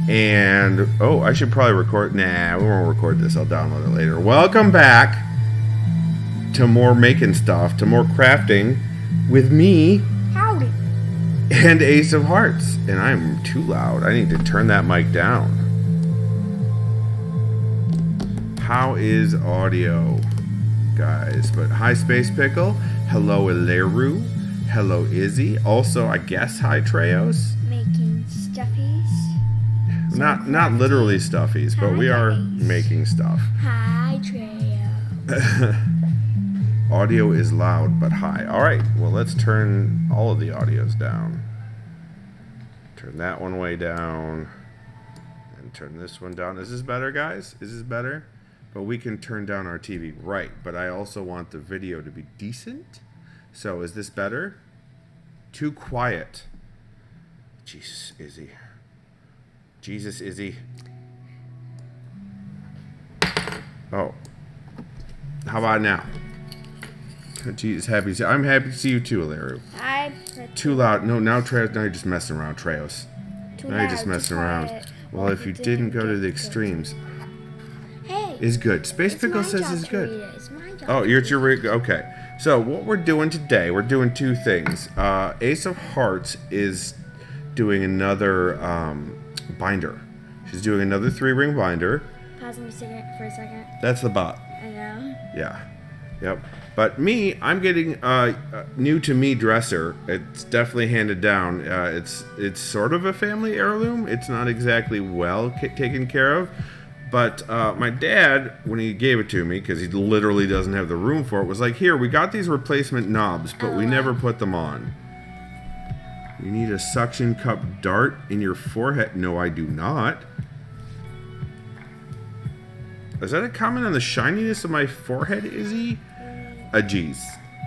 And, oh, I should probably record. Nah, we won't record this. I'll download it later. Welcome back to more making stuff, to more crafting with me. Howdy. And Ace of Hearts. And I'm too loud. I need to turn that mic down. How is audio, guys? But hi, Space Pickle. Hello, Eleru. Hello, Izzy. Also, I guess hi, Treos. Making stuffies. Not literally stuffies, but we are making stuff. Hi, Treo. Audio is loud, but high. All right, well, let's turn all of the audios down. Turn that one way down. And turn this one down. Is this better, guys? Is this better? But we can turn down our TV. Right, but I also want the video to be decent. So, is this better? Too quiet. Jesus, Izzy. Jesus, Izzy. Oh. How about now? Jesus, happy to see. I'm happy to see you too, Eleru. Too loud. No, now Treos. Now you're just messing around, Treos. Now you're just messing around. Well, if you didn't go to the extremes, Hey, is good. Space Pickle says is good. It's my job. Oh, it's your rig. Okay. So what we're doing today, we're doing two things. Ace of Hearts is doing another binder. She's doing another 3-ring binder. Pause me for a second. That's the bot. I know. Yeah. Yep. But me, I'm getting new to me dresser. It's definitely handed down. It's sort of a family heirloom. It's not exactly well taken care of. But my dad, when he gave it to me, because he literally doesn't have the room for it, was like, here, we got these replacement knobs, but we never put them on. You need a suction cup dart in your forehead. No, I do not. Is that a comment on the shininess of my forehead, Izzy? Geez.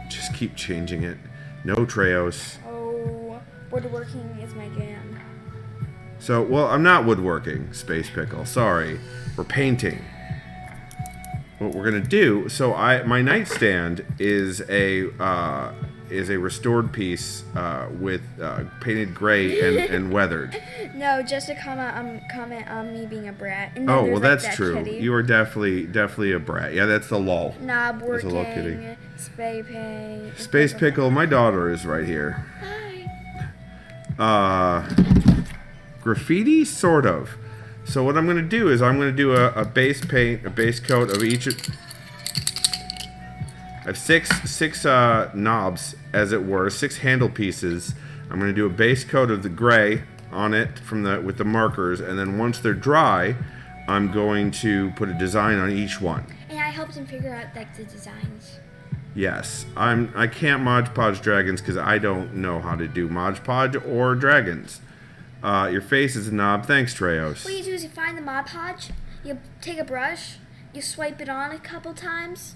Just keep changing it. No Treos. Oh, woodworking is my jam. So, well, I'm not woodworking, Space Pickle. Sorry. We're painting. What we're gonna do? So, my nightstand is a restored piece with painted gray and weathered. No, just a comment on me being a brat. And Oh, well, that's true. Kitty. You are definitely a brat. Yeah, that's the lol. Knob working. That's a lol kitty. Spray paint. Space Pickle, my daughter is right here. Hi. Graffiti, sort of. So what I'm going to do is I'm going to do a base coat of each. I have six knobs, as it were, 6 handle pieces. I'm going to do a base coat of the gray on it with the markers, and then once they're dry, I'm going to put a design on each one. And I helped him figure out like the designs. Yes, I can't Mod Podge dragons because I don't know how to do Mod Podge or dragons. Your face is a knob. Thanks, Treos. What you do is you find the Mod Podge, you take a brush, you swipe it on a couple times,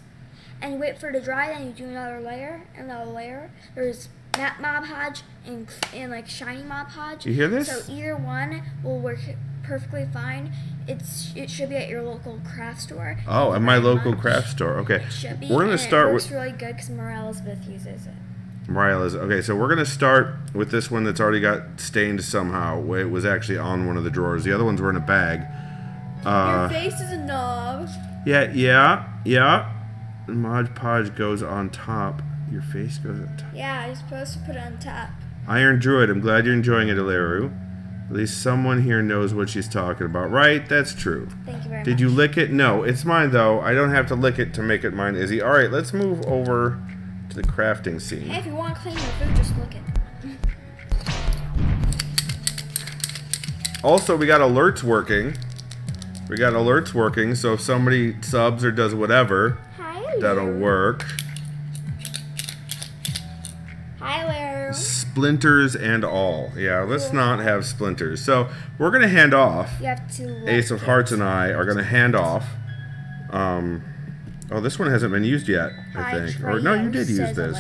and you wait for it to dry, then you do another layer. There's matte Mod Podge and like shiny Mod Podge. You hear this? So either one will work perfectly fine. It should be at your local craft store. Oh, at my local craft store. Okay. It should be. We're gonna start with. It works really good because Marie Elizabeth uses it. Okay, so we're going to start with this one that's already got stained somehow. It was actually on one of the drawers. The other ones were in a bag. Your face is a knob. Yeah. Mod Podge goes on top. Your face goes on top. Yeah, you're supposed to put it on top. Iron Druid, I'm glad you're enjoying it, Eleru. At least someone here knows what she's talking about. Right? That's true. Thank you very much. Did you lick it? No, it's mine, though. I don't have to lick it to make it mine, Izzy. All right, let's move over to the crafting scene. Hey, if you want to clean your food, just look it. Also, we got alerts working. So if somebody subs or does whatever, that'll work. Hi, Larry. Splinters and all. Yeah, let's not have splinters. So we're gonna hand off. You have to. Ace of Hearts and I are gonna hand off. Oh, this one hasn't been used yet, I think. Or no, you did use this.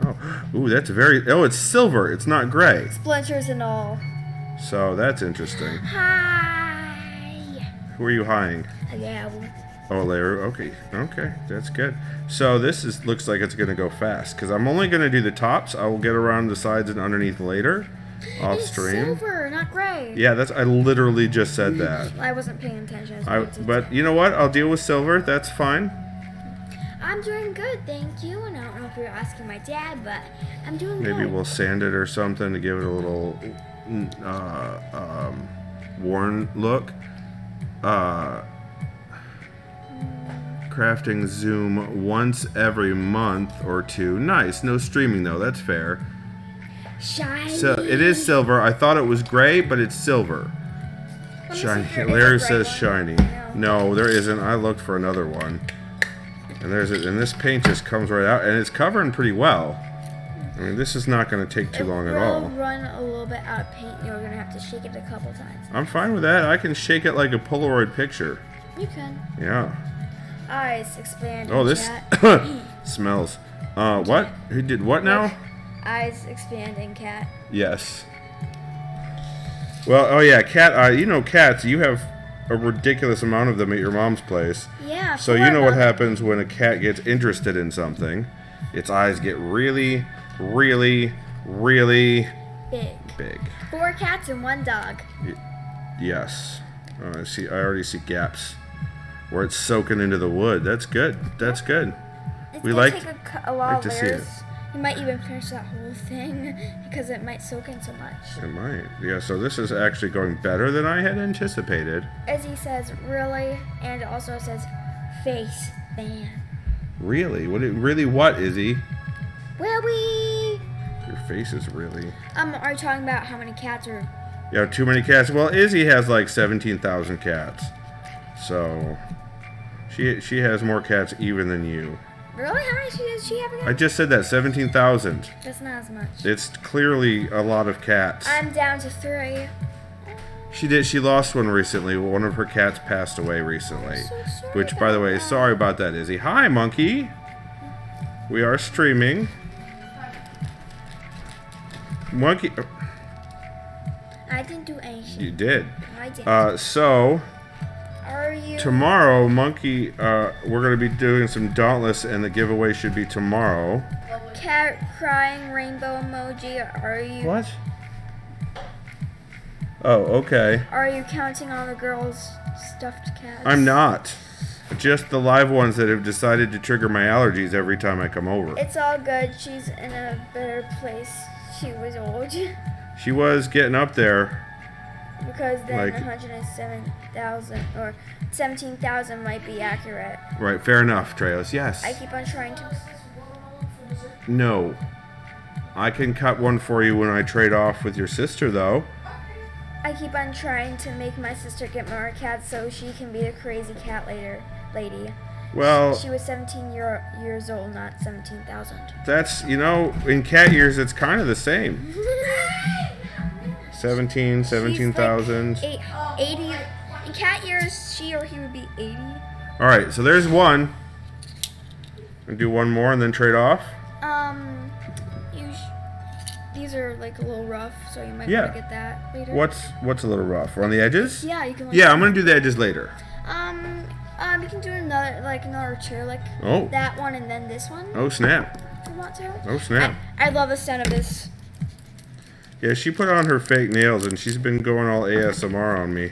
Oh, ooh, that's it's silver. It's not gray. Splinters and all. So that's interesting. Hi. Who are you hiring? Yeah. Oh, layer. Okay, that's good. So this looks like it's gonna go fast because I'm only gonna do the tops. I will get around the sides and underneath later. off It's stream. silver, not gray. Yeah, I literally just said that. I wasn't paying attention. But you know what? I'll deal with silver. That's fine. I'm doing good, thank you. And I don't know if you're asking my dad, but I'm doing good. Maybe we'll sand it or something to give it a little worn look. Crafting Zoom once every month or two. Nice. No streaming though. That's fair. Shiny. So it is silver. I thought it was gray, but it's silver. Shiny. Larry says shiny. No, there isn't. I looked for another one. And and this paint just comes right out, and it's covering pretty well. I mean, this is not going to take too long at all. It will run a little bit out of paint. You're going to have to shake it a couple times. I'm fine with that. I can shake it like a Polaroid picture. You can. Yeah. Eyes expand. Oh, this smells. What? Who did what now? Eyes expanding, cat. Yes. Well, oh yeah, cat. You know, cats. You have a ridiculous amount of them at your mom's place. Yeah. So you know what happens when a cat gets interested in something? Its eyes get really, really, really big. 4 cats and 1 dog. Yes. I see. I already see gaps where it's soaking into the wood. That's good. That's good. It's we gonna like take a lot of to see layers. it. You might even finish that whole thing because it might soak in so much. It might. Yeah, so this is actually going better than I had anticipated. Izzy says, really? And it also says, face fan. Really? What, Izzy? Willy! Your face is really... Are you talking about how many cats are... Yeah, too many cats. Well, Izzy has like 17,000 cats. So, she has more cats even than you. Really? How many does she have again? I just said that, 17,000. That's not as much. It's clearly a lot of cats. I'm down to 3. She lost one recently. One of her cats passed away recently. I'm so sorry Which, by the way, about that. sorry about that, Izzy. Hi, monkey. We are streaming. Monkey. I didn't do anything. You did. I didn't. So... Are you... Tomorrow, Monkey, we're going to be doing some Dauntless, and the giveaway should be tomorrow. Cat crying rainbow emoji. Are you... What? Oh, okay. Are you counting on the girls' stuffed cats? I'm not. Just the live ones that have decided to trigger my allergies every time I come over. It's all good. She's in a better place. She was old. She was getting up there. Because then Like- 107,000 or 17,000 might be accurate. Right, fair enough, Treos. Yes. I keep on trying to... No. I can cut one for you when I trade off with your sister, though. I keep on trying to make my sister get more cats so she can be a crazy cat lady. Well, She was 17 years old, not 17,000. that's, in cat years, it's kind of the same. 17,000. 80. In cat years, she or he would be 80. All right, so there's one. And do one more and then trade off. These are like a little rough, so you might Yeah. want to get that later. What's a little rough? Around the edges? Yeah, you can. Yeah, I'm gonna do the edges later. You can do another 2, like Oh. that one and then this one. Oh snap! If you want to. Oh snap! I love the sound of this. Yeah, she put on her fake nails and she's been going all ASMR on me,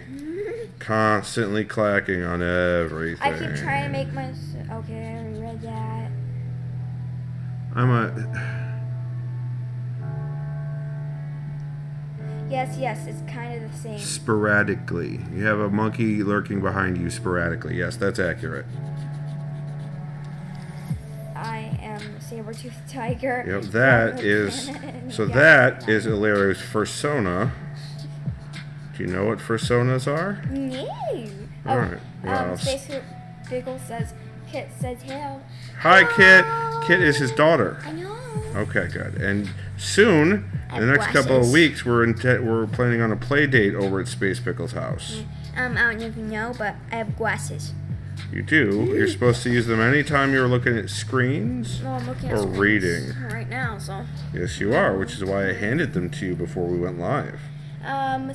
constantly clacking on everything. I keep trying to make my. Okay, I already read that. Yes, it's kind of the same. Sporadically. You have a monkey lurking behind you sporadically. Yes, that's accurate. I am a saber-toothed tiger. Yep, that is... So that is Illyria's fursona. Do you know what fursonas are? No. Alright, well... Space Pickle says, Kit says hello. Hi, Kit. Kit is his daughter. I know. Okay, good. And soon, in the next couple of weeks, we're planning on a play date over at Space Pickle's house. I don't know if you know, but I have glasses. You do? You're supposed to use them anytime you're looking at screens Well, I'm looking at or screens reading. right now, so. Yes, you are, which is why I handed them to you before we went live.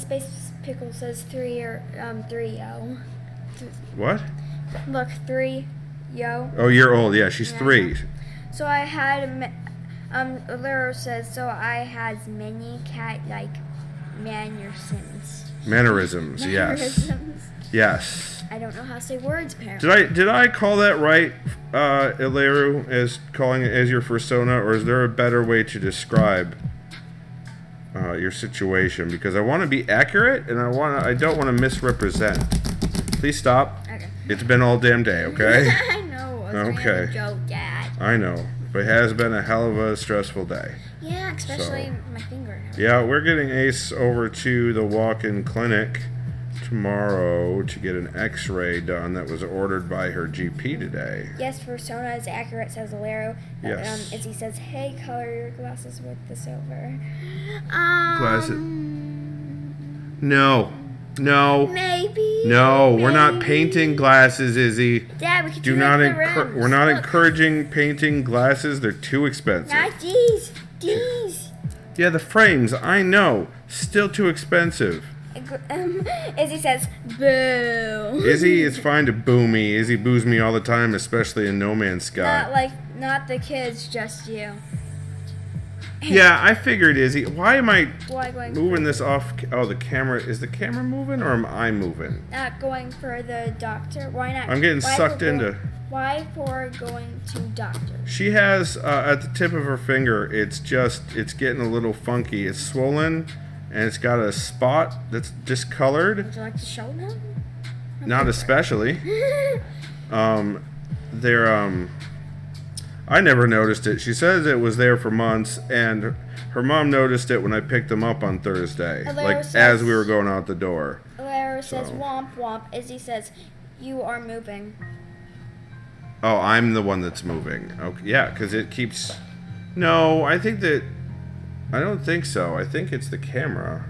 Space Pickle says 3 yo. What? Look, 3 yo. Oh, you're old. Yeah, she's Yeah. 3. So I had Lero says, so I has many cat-like mannerisms. Mannerisms, yes. Mannerisms. Yes. I don't know how to say words, apparently. Did I call that right, Eleru, as calling it as your persona, or is there a better way to describe your situation? Because I want to be accurate, and I don't want to misrepresent. Please stop. Okay. It's been all damn day, okay? I know. I was Okay. a joke, Dad. I know, but it has been a hell of a stressful day. Yeah, especially So. my finger. Yeah, we're getting Ace over to the walk-in clinic tomorrow to get an x-ray done that was ordered by her GP today. Yes, persona is accurate, says Lero. Yes. As he says, hey, color your glasses with the silver. Glasses. No. Maybe. No, we're not maybe. painting glasses, Izzy. Dad, we could Do do not like the rims. we're not Look. encouraging painting glasses. They're too expensive. Not these. These. Yeah, the frames, I know. Still too expensive. Izzy says, boo. Izzy, it's fine to boo me. Izzy boos me all the time, especially in No Man's Sky. Not the kids, just you. Yeah, I figured, Izzy. Why am I Why going moving this off? Oh, the camera. Is the camera moving or am I moving? Not going for the doctor? Why not? I'm getting why sucked for into... Why for going to doctor? She has, at the tip of her finger, it's getting a little funky. It's swollen, and it's got a spot that's discolored. Would you like to show them? Not especially. I never noticed it. She says it was there for months, and her mom noticed it when I picked them up on Thursday, as we were going out the door. Lara says, womp womp. Izzy says, you are moving. Oh, I'm the one that's moving. Okay, yeah, because it keeps... No, I don't think so. I think it's the camera.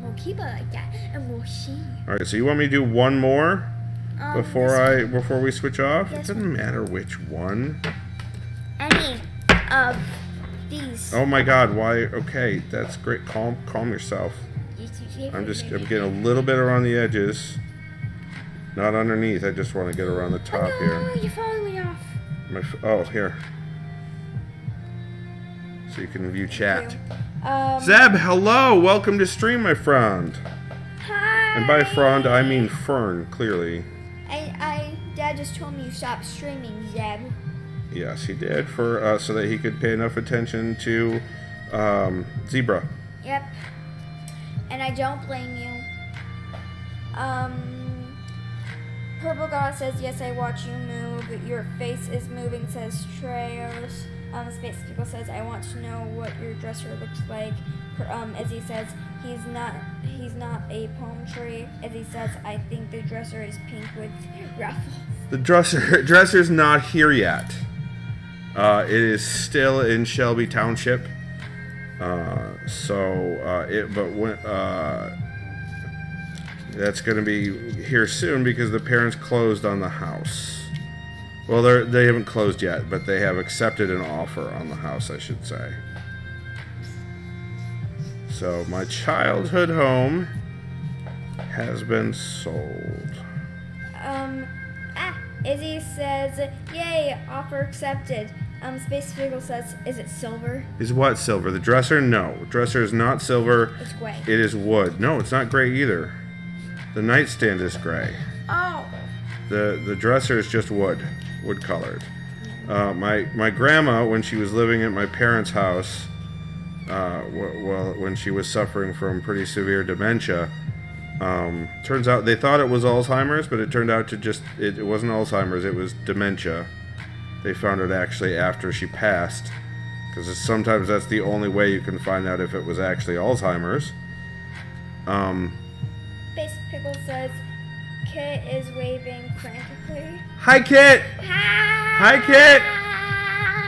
We'll keep it like that, and we'll see. All right, so you want me to do one more before we switch off? Yes, It doesn't matter which one. Any of these. Oh my God! Why? Okay, that's great. Calm yourself. I'm getting a little bit around the edges, not underneath. I just want to get around the top here. Oh, you're falling me off. Oh, here. So you can view chat. Thank you. Zeb, hello! Welcome to stream, my friend. Hi. And by friend, I mean Fern, clearly. Dad just told me you stopped streaming, Zeb. Yes, he did, for so that he could pay enough attention to Zebra. Yep. And I don't blame you. Purple God says, yes, I watch you move. Your face is moving, says Treos. Space People says, I want to know what your dresser looks like. Izzy says, he's not a palm tree. Izzy says, I think the dresser is pink with ruffles. The dresser's not here yet. It is still in Shelby Township. That's going to be here soon because the parents closed on the house. Well, they haven't closed yet, but they have accepted an offer on the house, I should say. So my childhood home has been sold. Izzy says, yay, offer accepted. Space Figgle says, is it silver? Is what silver? The dresser? No. The dresser is not silver. It's gray. It is wood. No, it's not gray either. The nightstand is gray. Oh. The dresser is just wood colored. My grandma, when she was living at my parents' house, when she was suffering from pretty severe dementia, turns out they thought it was Alzheimer's, but it turned out to it wasn't Alzheimer's, it was dementia. They found it actually after she passed, because sometimes that's the only way you can find out if it was actually Alzheimer's. Space Pickle says, Kit is waving frantically. Hi, Kit! Hi! Hi, Kit!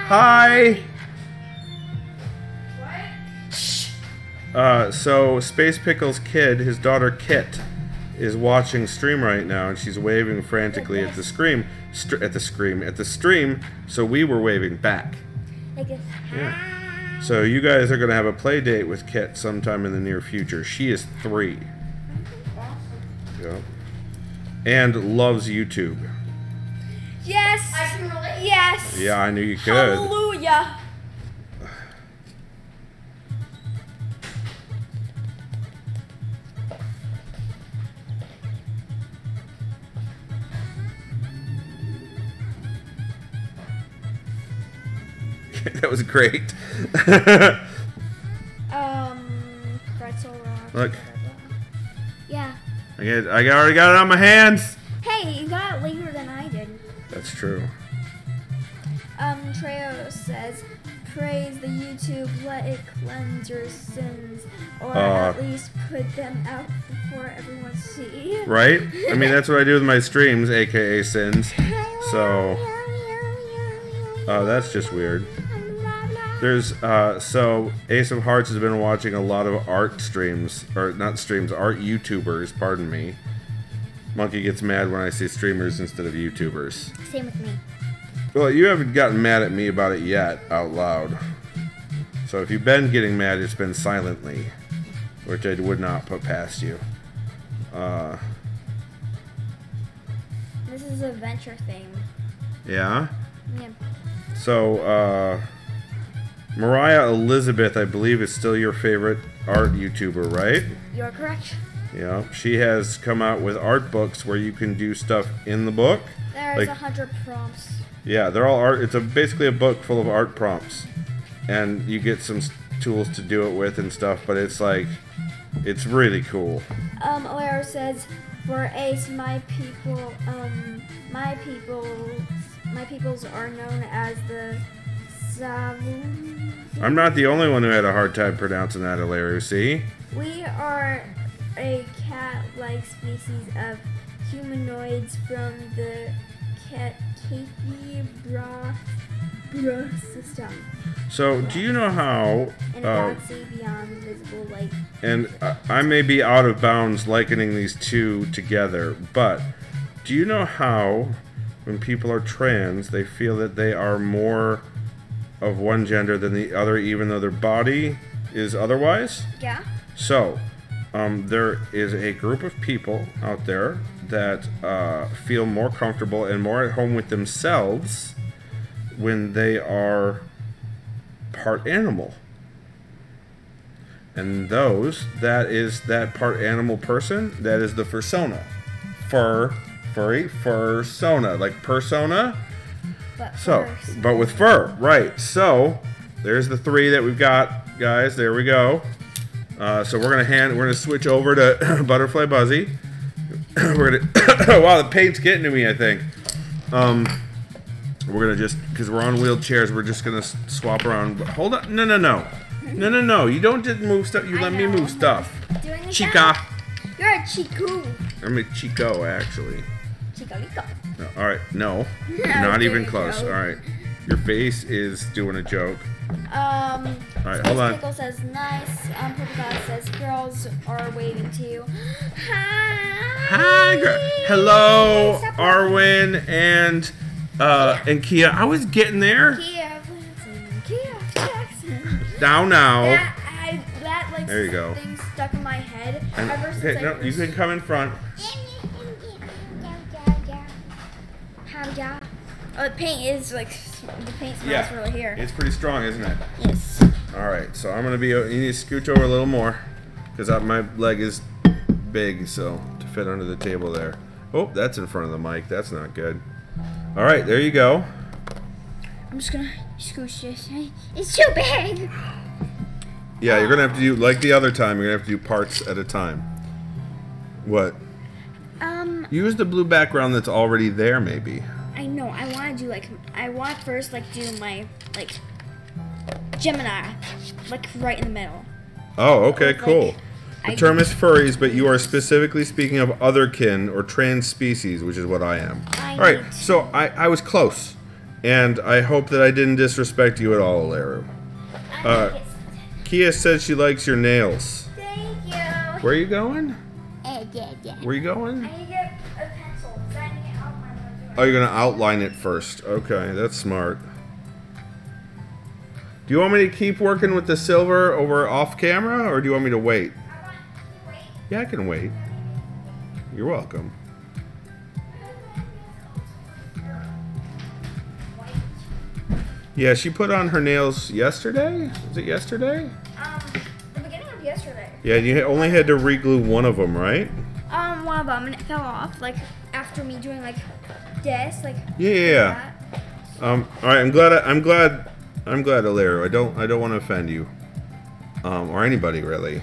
Hi! What? So Space Pickle's kid, his daughter Kit, is watching stream right now, and she's waving frantically at the stream. So we were waving back. Like this. Yeah. So you guys are gonna have a play date with Kit sometime in the near future. She is 3. Yeah. And loves YouTube. Yes! I can relate. Yes! Yeah, I knew you could. Hallelujah! That was great. Pretzel rock. Look. Yeah. I already got it on my hands. Hey, you got it later than I did. That's true. Treo says, praise the YouTube, let it cleanse your sins, or at least put them out before everyone to see. Right? I mean, that's what I do with my streams, aka sins. So, that's just weird. There's, so Ace of Hearts has been watching a lot of art streams, or not streams, art YouTubers, pardon me. Monkey gets mad when I say streamers instead of YouTubers. Same with me. Well, you haven't gotten mad at me about it yet, out loud. So if you've been getting mad, it's been silently, which I would not put past you. This is a venture thing. Yeah? Yeah. So, Mariah Elizabeth, I believe, is still your favorite art YouTuber, right? You're correct. Yeah. She has come out with art books where you can do stuff in the book. There's 100 prompts. Yeah, they're all art. It's basically a book full of art prompts. And you get some tools to do it with and stuff, but it's like, it's really cool. Lara says, for Ace, my peoples are known as the Savun. I'm not the only one who had a hard time pronouncing that, Alario, see? We are a cat-like species of humanoids from the Bra system. So, do you know how... In a galaxy beyond visible light. And I may be out of bounds likening these two together, but do you know how, when people are trans, they feel that they are more of one gender than the other, even though their body is otherwise? Yeah. So, there is a group of people out there that feel more comfortable and more at home with themselves when they are part animal. And that is that part animal person, that is the fursona. Fursona, like persona. But with fur, right. So, there's the three that we've got, guys. There we go. So we're gonna switch over to Butterfly Buzzy. We're gonna wow, the paint's getting to me, I think. We're gonna just, because we're on wheelchairs, we're just gonna swap around. But hold on, no. You don't just move stuff. You let me move stuff. Chica. You're a Chico. I'm a Chico, actually. Chico. No, all right, no, not even close. All right, your face is doing a joke. All right, hold on. Pickle says nice. Purple God says girls are waving to you. Hi. Hello, Arwen and Kia. I was getting there. Kia Jackson. Now. That like there you go. Thing stuck in my head And, ever since okay, no, you can come in front. Oh, the paint is like, the paint smells really here. It's pretty strong, isn't it? Yes. Alright, so I'm going to be, you need to scooch over a little more, because my leg is big, so, to fit under the table there. Oh, that's in front of the mic. That's not good. Alright, there you go. I'm just going to scooch this. It's too big! Yeah, you're going to have to do, like the other time, you're going to have to do parts at a time. What? Use the blue background that's already there, maybe. I know. I want to do I want to first do my Gemini, right in the middle. Oh, okay, cool. The term is furries, but you are specifically speaking of otherkin or trans species, which is what I am. All right, so I was close, and I hope that I didn't disrespect you at all, Alaru. Kia says she likes your nails. Thank you. Where are you going? Yeah. Where are you going? I need to get a pencil. I need to outline what I'm doing. Oh, you're going to outline it first. Okay, that's smart. Do you want me to keep working with the silver over off camera, or do you want me to wait? I want to wait. Yeah, I can wait. You're welcome. Yeah, she put on her nails yesterday? Was it yesterday? The beginning of yesterday. Yeah, you only had to re-glue one of them, right? One of them, and it fell off, after me doing, this, Yeah. All right, I'm glad I'm glad, Alero. I don't want to offend you. Or anybody, really.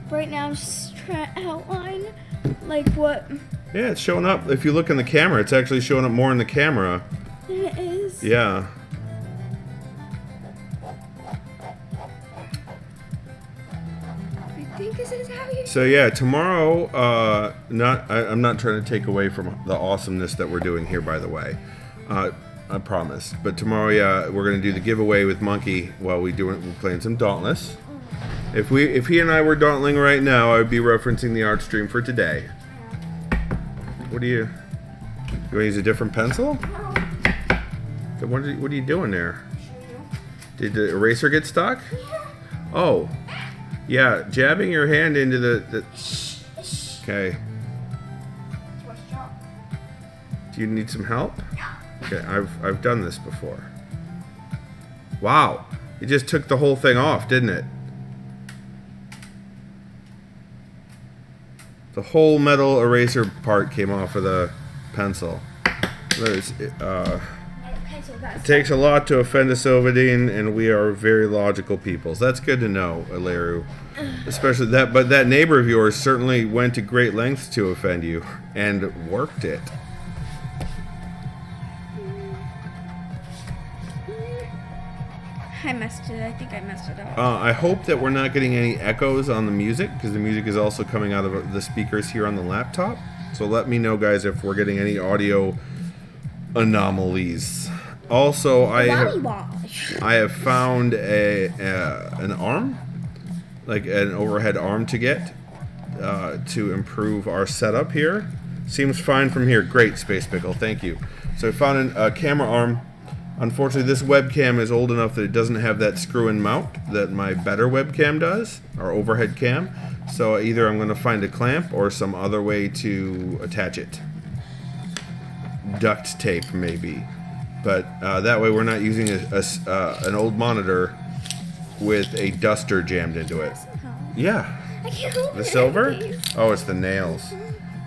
Right now I'm just trying to outline, like, what... Yeah, it's showing up. If you look in the camera, it's actually showing up more in the camera. It is. Yeah. I think this is how you... So yeah, tomorrow, I'm not trying to take away from the awesomeness that we're doing here, by the way. I promise. But tomorrow, yeah, we're gonna do the giveaway with Monkey while we're playing some Dauntless. If he and I were daunting right now, I would be referencing the art stream for today. What do you want to use a different pencil? No. What are you doing there? Did the eraser get stuck? Oh, yeah, jabbing your hand into the okay. Do you need some help? Okay, I've done this before. Wow, it just took the whole thing off, didn't it? The whole metal eraser part came off of the pencil. It takes a lot to offend a Sylvadine, and we are very logical peoples. That's good to know, Aleru. Especially that, but that neighbor of yours certainly went to great lengths to offend you, and worked it. I messed it. I think I messed it up. I hope that we're not getting any echoes on the music, because the music is also coming out of the speakers here on the laptop. So let me know, guys, if we're getting any audio anomalies. Also, I have found an arm, like an overhead arm to get to improve our setup here. Seems fine from here. Great, Space Pickle. Thank you. So I found a camera arm. Unfortunately, this webcam is old enough that it doesn't have that screw-in mount that my better webcam does, our overhead cam. So either I'm going to find a clamp or some other way to attach it. Duct tape, maybe. But that way we're not using an old monitor with a duster jammed into it. Yeah. I can't open The silver? these. Oh, it's the nails.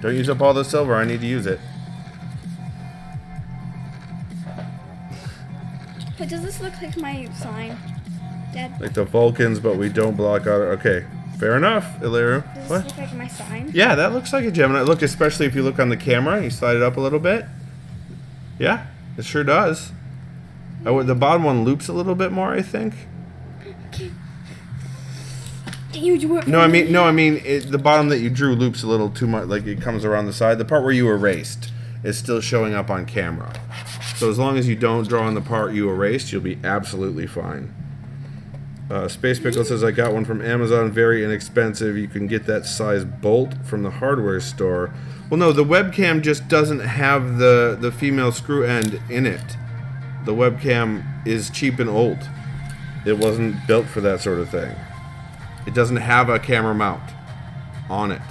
Don't use up all the silver. I need to use it. But does this look like my sign, Dad? Like the Vulcans, but we don't block out. Okay, fair enough, Illyru. Does What? this look like my sign? Yeah, that looks like a Gemini. Look, especially if you look on the camera, you slide it up a little bit. Yeah, it sure does. The bottom one loops a little bit more, I think. Okay. Can you do it for No, I me? mean, the bottom that you drew loops a little too much. Like it comes around the side. The part where you erased is still showing up on camera. So as long as you don't draw on the part you erased, you'll be absolutely fine. Space Pickle says, I got one from Amazon, very inexpensive. You can get that size bolt from the hardware store. Well, no, the webcam just doesn't have the female screw end in it. The webcam is cheap and old. It wasn't built for that sort of thing. It doesn't have a camera mount on it.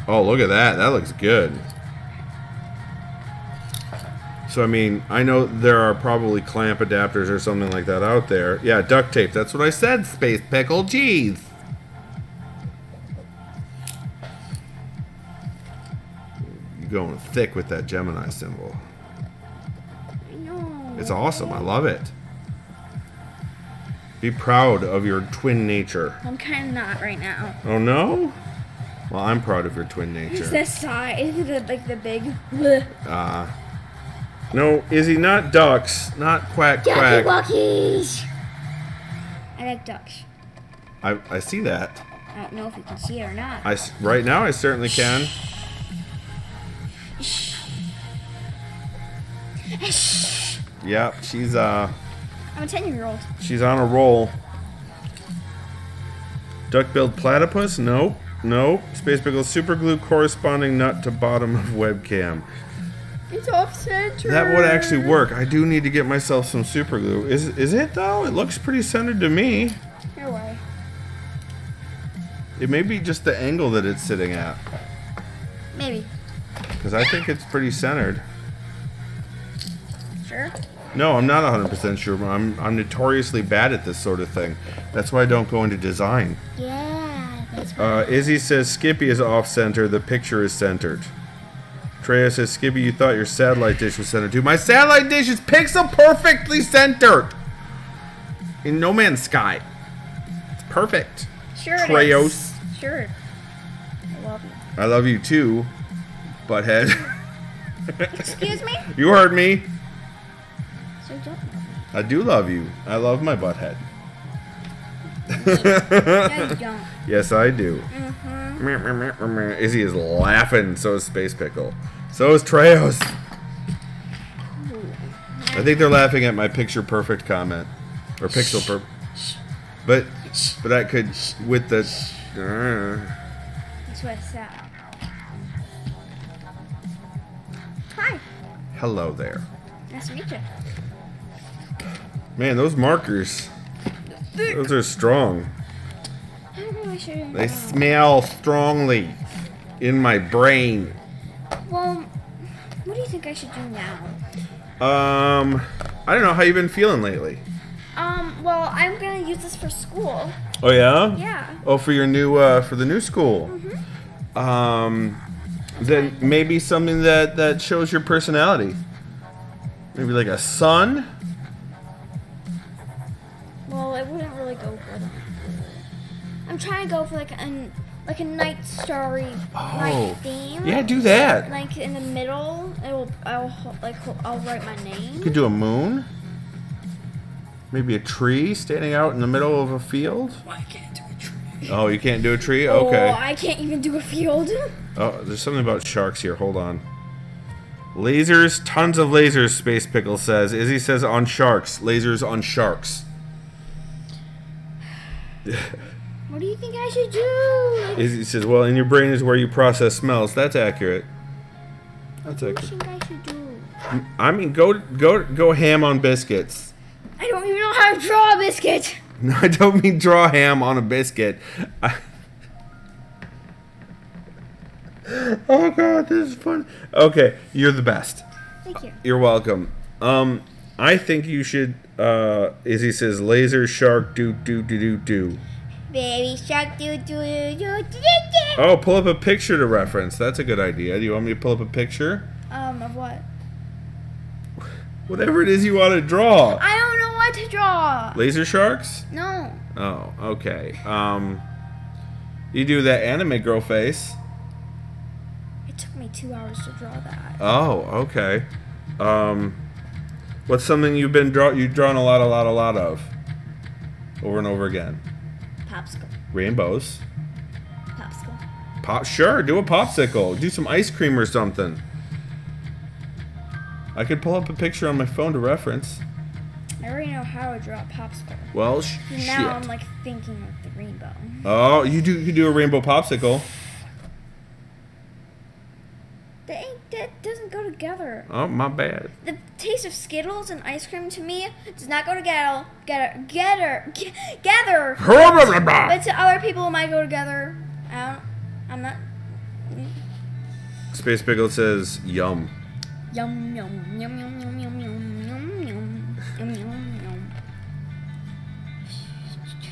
Oh, look at that. That looks good. So, I mean, I know there are probably clamp adapters or something like that out there. Yeah, duct tape. That's what I said, Space Pickle. Jeez. You're going thick with that Gemini symbol. I know. It's awesome. I love it. Be proud of your twin nature. I'm kind of not right now. Oh, no? Well, I'm proud of your twin It's nature. the size, like the big. Bleh. No, Izzy, not ducks. Not quack, quack. Walkies. I like ducks. I see that. I don't know if you can see it or not. Right now, I certainly can. Yep, she's I'm a 10-year-old. she's on a roll. Duck-billed platypus? Nope. Nope. Space Pickle super glue corresponding nut to bottom of webcam. It's off center. That would actually work. I do need to get myself some super glue. Is it though? It looks pretty centered to me. Your way. It may be just the angle that it's sitting at. Maybe. Because I think it's pretty centered. Sure. No, I'm not 100% sure. I'm notoriously bad at this sort of thing. That's why I don't go into design. Yeah, that's right. Izzy says Skippy is off center. The picture is centered. Treya says, Skippy, you thought your satellite dish was centered too. My satellite dish is pixel perfectly centered. In No Man's Sky. It's perfect. Sure. Treos. Sure. I love you. I love you too, butthead. Excuse me? You heard me. So you don't love me. I do love you. I love my butthead. No, you don't. Yes, I do. Izzy is laughing. So is Space Pickle. So is Treos. I think they're laughing at my picture perfect comment. Or pixel perfect. But I could, with the... That's what I said. Hi. Hello there. Nice to meet you. Man, those markers, those are strong. I don't really should. They smell strongly in my brain. Well, what do you think I should do now? I don't know how you've been feeling lately. Well, I'm gonna use this for school. Oh yeah? Yeah. Oh, for your new for the new school. Then maybe something that shows your personality. Maybe like a sun. Well, it wouldn't really go good. I'm trying to go for like a night starry night theme. Yeah, do that. Like in the middle, I'll write my name. You could do a moon. Maybe a tree standing out in the middle of a field. Well, I can't do a tree. Oh, you can't do a tree? Okay. Oh, I can't even do a field. Oh, there's something about sharks here. Hold on. Lasers, tons of lasers, Space Pickle says. Izzy says on sharks. Lasers on sharks. What do you think I should do? Like, Izzy says, well, in your brain is where you process smells. That's accurate. That's what do you accurate. think I should do? I mean, go ham on biscuits. I don't even know how to draw a biscuit. No, I don't mean draw ham on a biscuit. Oh god, this is fun. Okay, you're the best. Thank you. You're welcome. I think you should. Izzy says, laser shark do. Baby shark do. Oh, pull up a picture to reference. That's a good idea. Do you want me to pull up a picture? Of what? Whatever it is you want to draw. I don't know what to draw. Laser sharks? No. Oh, okay. You do that anime girl face. It took me 2 hours to draw that. Oh, okay. What's something you've drawn a lot of? Over and over again. Popsicle. Rainbows. Popsicle. Sure, do a popsicle. Do some ice cream or something. I could pull up a picture on my phone to reference. I already know how to draw a popsicle. Well, And shit. now I'm like thinking of the rainbow. Oh, you do a rainbow popsicle. That doesn't go together. Oh, my bad. The taste of Skittles and ice cream to me does not go together. But to other people, it might go together. I'm not. Space Pickle says, yum. Yum yum yum yum yum yum yum yum yum yum yum yum.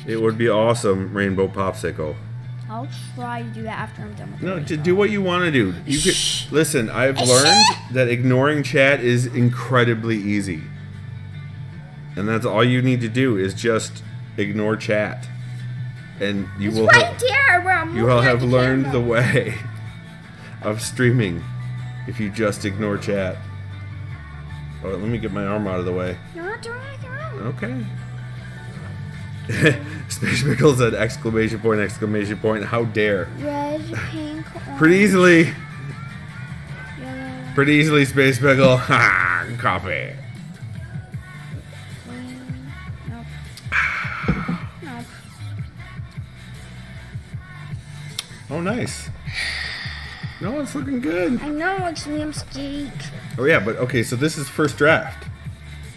It would be awesome, rainbow popsicle. I'll try to do that after I'm done with No, the to do what you want to do. You could listen. I've learned that ignoring chat is incredibly easy, and that's all you need to do is just ignore chat, and you It's will right there where I'm you will looking at have the learned camera. the way of streaming if you just ignore chat. Oh, let me get my arm out of the way. You're not doing anything wrong. Okay. Space Pickle said exclamation point, how dare. Red, pink, orange, Pretty easily, yellow, Space Pickle. Ha! Copy. green. Nope. Nope. Oh, nice. No, it's looking good. I know it's Liam's geek. Oh, yeah, but okay, so this is first draft.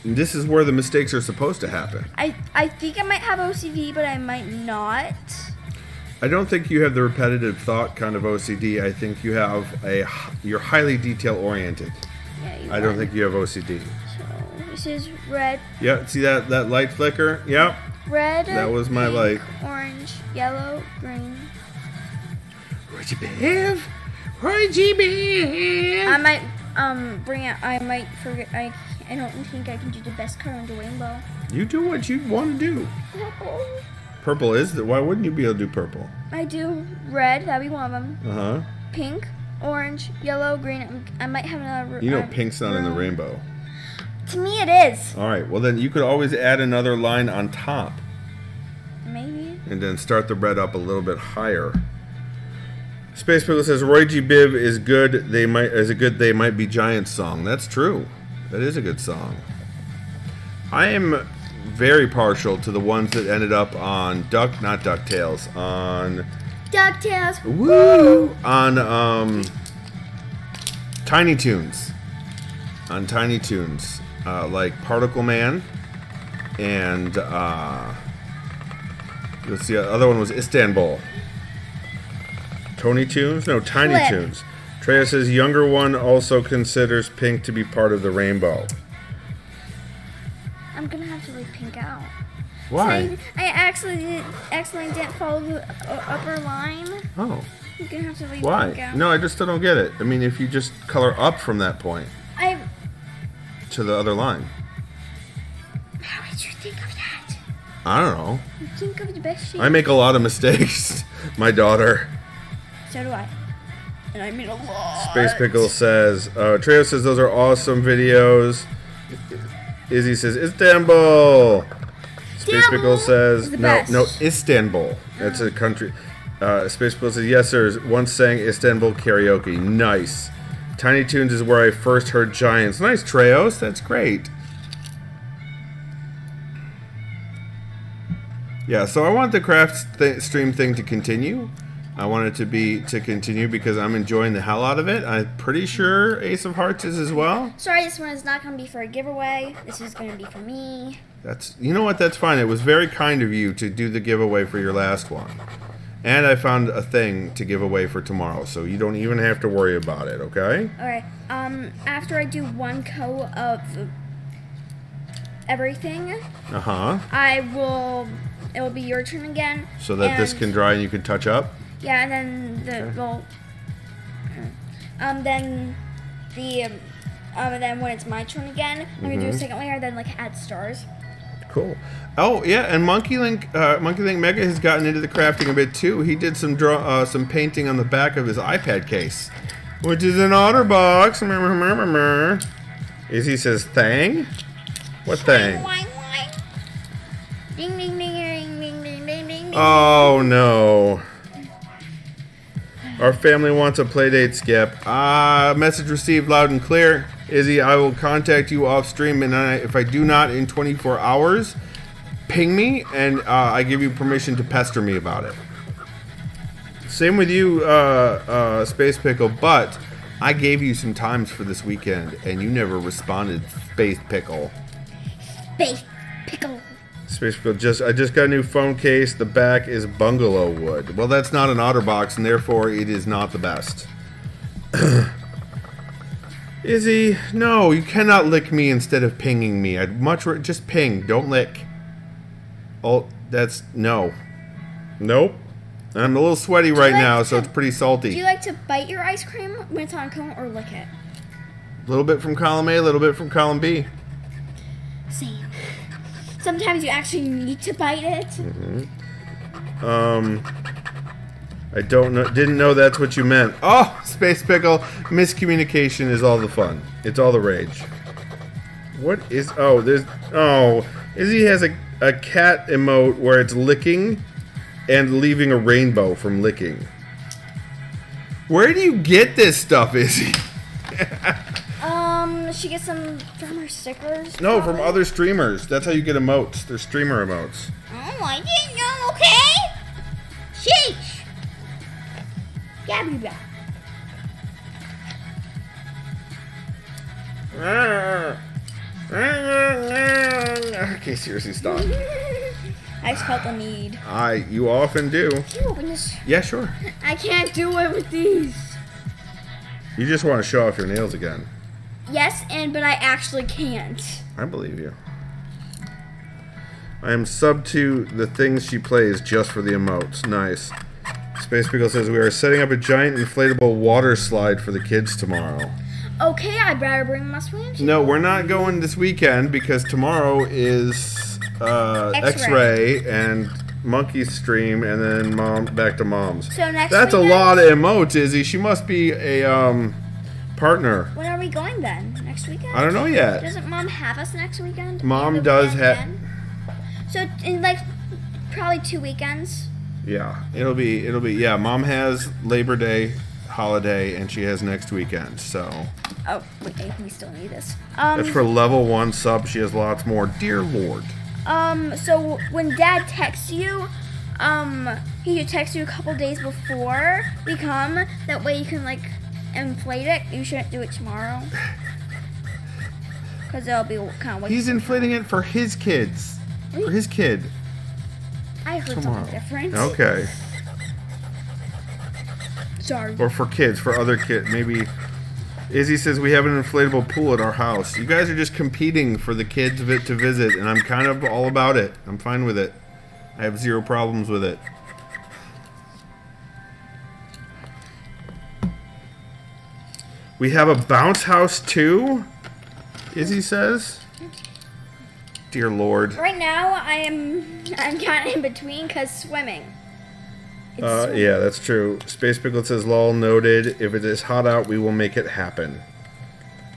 And this is where the mistakes are supposed to happen. I think I might have OCD, but I might not. I don't think you have the repetitive thought kind of OCD. I think you have you're highly detail oriented. Yeah, you I don't won. think you have OCD. So this is red, Yeah, see that light flicker? Yep. red. That was my pink, light. Orange, yellow, green. Would you behave? Roy Biv. I might bring it. I might forget. I don't think I can do the best color in the rainbow. You do what you want to do. Purple. Purple is the. Why wouldn't you be able to do purple? I do red. That'd be one of them. Pink, orange, yellow, green. I might have another. You know, pink's not in the rainbow. To me, it is. All right. Well, then you could always add another line on top. Maybe. And then start the red up a little bit higher. Space Pickle says Roy G. Biv is good. They might be giant song. That's true. That is a good song. I am very partial to the ones that ended up on not DuckTales, on DuckTales. Woo! On Tiny Toons. On Tiny Toons. Like Particle Man and let's see, the other one was Istanbul. Tony Toons? No, Tiny Flip. Toons. Treya says younger one also considers pink to be part of the rainbow. I'm gonna have to leave pink out. Why? So I accidentally didn't follow the upper line. Oh. You're gonna have to leave pink Why? out. No, I just still don't get it. I mean, if you just color up from that point to the other line. How did you think of that? I don't know. You think of the best shape. I make a lot of mistakes. My daughter. So do I. And I made a lot. Space Pickle says, Trejo says those are awesome videos. Izzy says Istanbul. Space Pickle says no, Istanbul. That's a country. Space Pickle says yes, sir. Once sang Istanbul karaoke. Nice. Tiny Toons is where I first heard Giants. Nice, Treos. That's great. Yeah, so I want the craft stream thing to continue. I want it to continue because I'm enjoying the hell out of it. I'm pretty sure Ace of Hearts is as well. Sorry, this one is not going to be for a giveaway. This is going to be for me. You know what? That's fine. It was very kind of you to do the giveaway for your last one. And I found a thing to give away for tomorrow, so you don't even have to worry about it, okay? Alright, after I do one coat of everything, it will be your turn again. So that this can dry and you can touch up? Yeah, and then then when it's my turn again, I'm gonna do a second layer, then like add stars. Cool. Oh yeah, and Monkey Link Mega has gotten into the crafting a bit too. He did some painting on the back of his iPad case, which is an OtterBox. Izzy says thang. What thang? Ding ding ding ding ding ding ding ding. Oh no. Our family wants a playdate, Skip. Message received loud and clear. Izzy, I will contact you off stream, and if I do not in 24 hours, ping me, and I give you permission to pester me about it. Same with you, Space Pickle, but I gave you some times for this weekend, and you never responded, Space Pickle. Space Pickle. Space Pickle, I just got a new phone case. The back is bungalow wood. Well, that's not an OtterBox, and therefore it is not the best. Izzy, no, you cannot lick me instead of pinging me. I'd much just ping, don't lick. Oh, that's no. Nope. I'm a little sweaty right now, so it's pretty salty. Do you like to bite your ice cream when it's on a cone or lick it? A little bit from column A, a little bit from column B. Same. Sometimes you actually need to bite it. I didn't know that's what you meant. Oh, Space Pickle, miscommunication is all the fun. It's all the rage. What is, Izzy has a cat emote where it's licking and leaving a rainbow from licking. Where do you get this stuff, Izzy? She gets some from her stickers. No, from other streamers. That's how you get emotes. They're streamer emotes. Oh, I didn't know, okay? Sheesh. Gabby back. Okay, seriously, stop. I just felt the need. You often do. Can you open this? Yeah, sure. I can't do it with these. You just want to show off your nails again. Yes, but I actually can't. I believe you. I am sub to the things she plays just for the emotes. Nice. Space Beagle says we are setting up a giant inflatable water slide for the kids tomorrow. Okay, I'd better bring my swimsuit. No, we're not going this weekend because tomorrow is X-ray and Monkey's stream, and then back to Mom's. So next That's weekend? a lot of emotes, Izzy. She must be a partner. When are we going then? Next weekend? I don't know yet. Doesn't Mom have us next weekend? Mom And the does weekend have. again? So in like probably 2 weekends. Yeah, it'll be. Yeah, Mom has Labor Day holiday, and she has next weekend. So Oh, wait, we still need this. that's for level 1 sub. She has lots more. Dear Lord. So when Dad texts you, he should text you a couple days before we come. That way you can like inflate it. You shouldn't do it tomorrow. Because it'll be kind of He's inflating it for his kids. For his kid. I heard Tomorrow. something different. Okay. Sorry. Or for kids, for other kids. Maybe. Izzy says we have an inflatable pool at our house. You guys are just competing for the kids to visit, and I'm kind of all about it. I'm fine with it. I have 0 problems with it. We have a bounce house too, Izzy says. Dear Lord. Right now, I'm kind of in between because swimming. It's Yeah, that's true. Space Piglet says, lol, noted. If it is hot out, we will make it happen.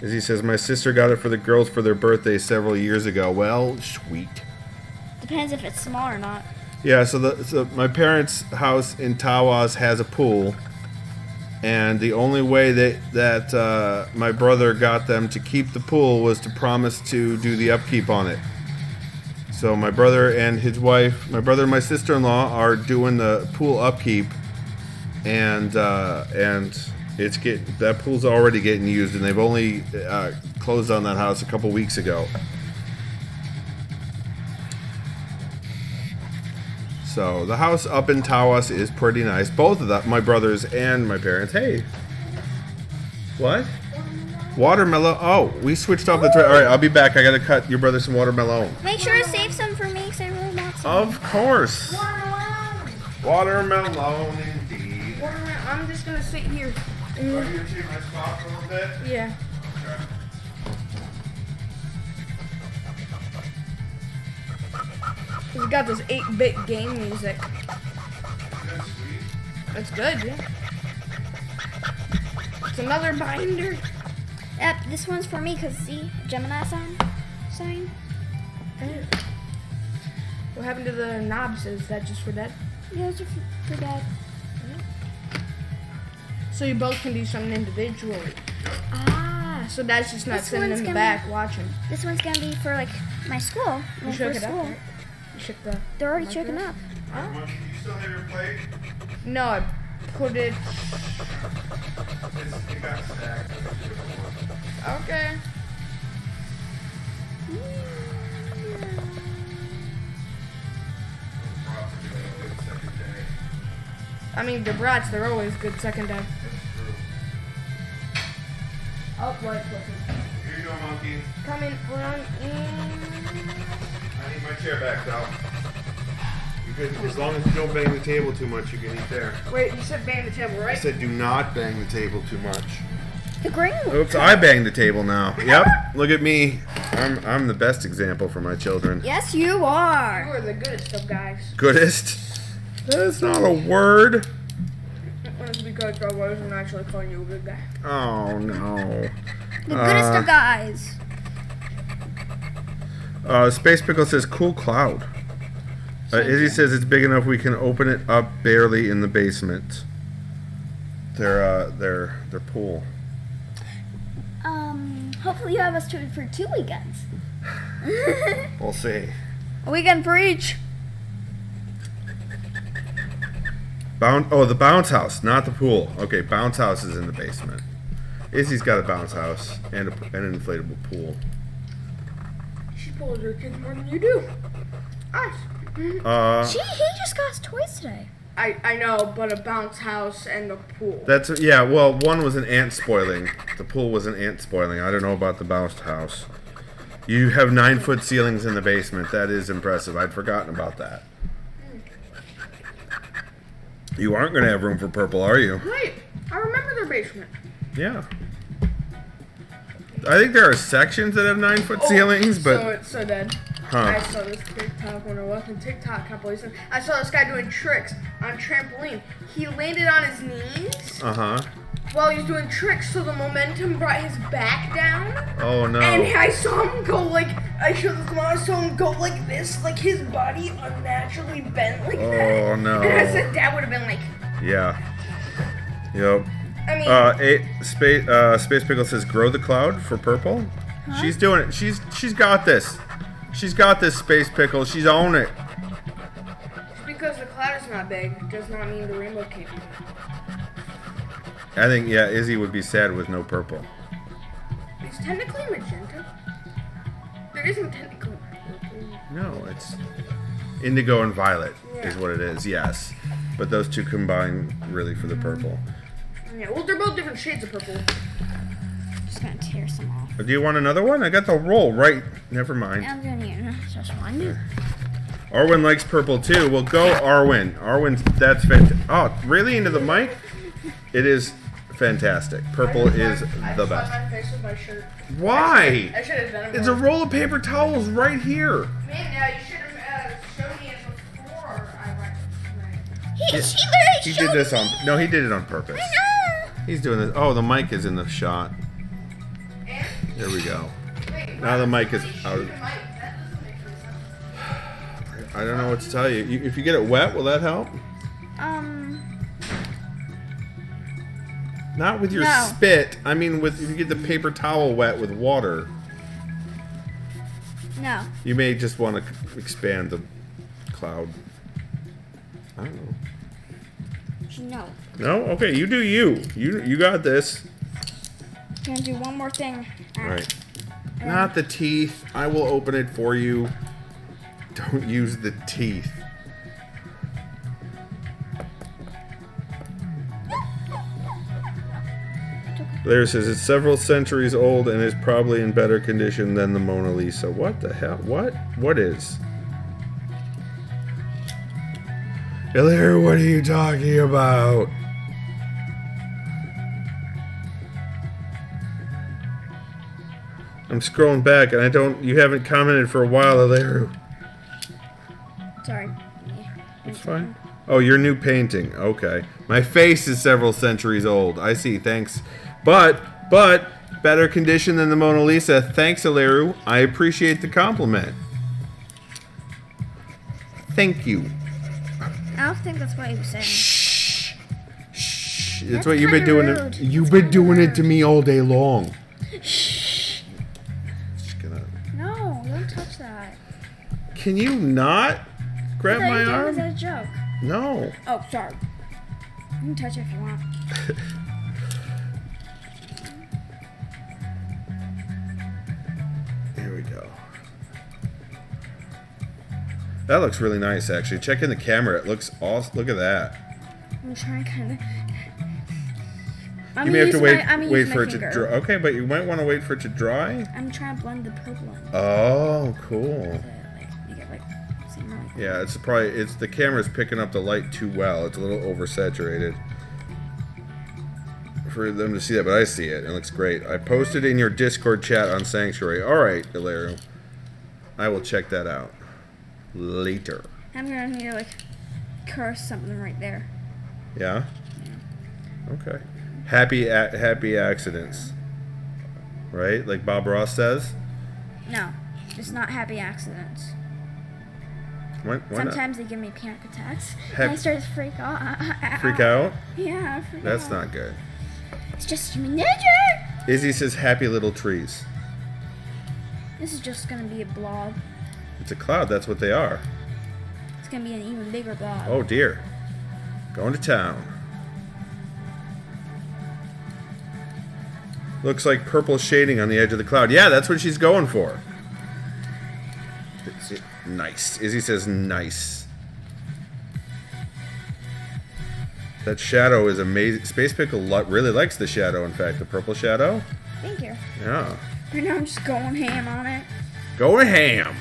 As he says, my sister got it for the girls for their birthday several years ago. Well, sweet. Depends if it's small or not. Yeah, so my parents' house in Tawas has a pool. And the only way that my brother got them to keep the pool was to promise to do the upkeep on it. So my brother and his wife, my brother and my sister-in-law are doing the pool upkeep, and that pool's already getting used, and they've only closed on that house a couple weeks ago. So the house up in Tawas is pretty nice. Both of my brothers and my parents. Hey, what? Watermelon. Oh, we switched off the tray. All right, I'll be back. I gotta cut your brother some watermelon. Make sure to save some for me because I really want some. Of course. Watermelon, indeed. I'm just gonna sit here. Are you gonna take my spot for a little bit? Yeah. Okay. We got this 8-bit game music. That's sweet. That's good, yeah. It's another binder. Yep, this one's for me because see, Gemini sign. What happened to the knobs? Is that just for Dad? Yeah, those are for Dad. So you both can do something individually. Ah, So Dad's just not This sitting one's in the gonna back watching. this one's gonna be for like my school. You My shook first it up, school. right? You shook the... They're already Like choking that? up. Monkey, do you still have your plate? No, I put it... It got stacked. Okay. I mean, the brats, they're always good second day. Oh, right, Here you go, Monkey. coming on in. I need my chair back, though. You could, as long as you don't bang the table too much, you can eat there. Wait, you said bang the table, I right? said do not bang the table too much. The green. Oops, I banged the table now. Yep, look at me. I'm the best example for my children. Yes, you You are. are the goodest of guys. Goodest? That's not a word. That's because I wasn't actually calling you a good guy. Oh, no. The goodest of guys. Space Pickle says, cool cloud. Izzy says it's big enough we can open it up barely in the basement. Their pool. Hopefully you have us for 2 weekends. We'll see. A weekend for each. The bounce house, not the pool. Okay, bounce house is in the basement. Izzy's got a bounce house and an inflatable pool. She pulls her kids more than you do. Us. He just got us toys today. I know, but a bounce house and a pool. Well, one was an ant spoiling. The pool was an ant spoiling. I don't know about the bounce house. You have 9-foot ceilings in the basement. That is impressive. I'd forgotten about that. You aren't going to have room for purple, are you? Wait, I remember their basement. Yeah. I think there are sections that have 9-foot ceilings, but... So it's so dead. Huh. I saw this TikTok when I was on TikTok compilation. I saw this guy doing tricks on trampoline. He landed on his knees while he was doing tricks, so the momentum brought his back down. Oh, no. And I saw him go like, I showed this mom, I saw him go like this, like his body unnaturally bent like that. Oh, no. And I said that would have been like... Yeah. Yep. I mean... Space Pickle says, grow the cloud for purple. Huh? She's doing it. She's got this. She's got this, Space Pickle. She's on it. Just because the cloud is not big does not mean the rainbow can't be. I think, yeah, Izzy would be sad with no purple. It's technically magenta. There isn't technically purple. No, it's indigo and violet is what it is, yes. But those two combine really for the purple. Yeah, well, they're both different shades of purple. Just gonna tear some off. Do you want another one? I got the roll right. Never mind. I'm gonna use just one. Arwen likes purple too. Well, go Arwen. Arwen's, that's fantastic. Oh, really? Into the mic? It is fantastic. Purple is the best. My face with my shirt. Why? I should have done it. It's a roll of paper towels right here. Man, you should have showed me it before I went. He literally He showed did this me. on. No, he did it on purpose. I know. He's doing this. Oh, the mic is in the shot. There we go. Now the mic is out. I don't know what to tell you. If you get it wet, will that help? Not with your spit. I mean, if you get the paper towel wet with water. No. You may just want to expand the cloud. I don't know. No. No? Okay, you do you. You got this. I'm gonna do one more thing. Alright. Not the teeth. I will open it for you. Don't use the teeth. Blair says it's several centuries old and is probably in better condition than the Mona Lisa. What the hell? What? What is? Blair, what are you talking about? I'm scrolling back and you haven't commented for a while, Alaru. Sorry. It's fine. Oh, your new painting. Okay. My face is several centuries old. I see. Thanks. But better condition than the Mona Lisa. Thanks, Alaru. I appreciate the compliment. Thank you. I don't think that's what he was saying. Shh. Shh. That's That's what you've been kinda doing. rude. You've That's been doing kinda it to me all day long. Shh. Just gonna... No, don't touch that. Can you not grab my Was arm? that a joke? No. Oh, sorry. You can touch it if you want. Here we go. That looks really nice, actually. Check in the camera. It looks awesome. Look at that. I'm trying kind of. You may have to wait for it to dry. Okay, but you might want to wait for it to dry. I'm trying to blend the purple in. Oh, cool. Make it like seem really cool. Yeah, it's the camera's picking up the light too well. It's a little oversaturated for them to see that, but I see it. It looks great. I posted in your Discord chat on Sanctuary. All right, Ilario. I will check that out later. I'm gonna need to like curse something right there. Yeah? Okay. Happy accidents. Right? Like Bob Ross says? No, just not happy accidents. Why Sometimes not? they give me panic attacks. And I start to freak out. Freak out? Yeah, I freak That's out. not good. It's just human nature. Izzy says happy little trees. This is just gonna be a blob. It's a cloud, that's what they are. It's gonna be an even bigger blob. Oh dear. Going to town. Looks like purple shading on the edge of the cloud. Yeah, that's what she's going for. Nice. Izzy says nice. That shadow is amazing. Space Pickle really likes the shadow, in fact. The purple shadow. Thank you. Yeah. Right now I'm just going ham on it. Going ham.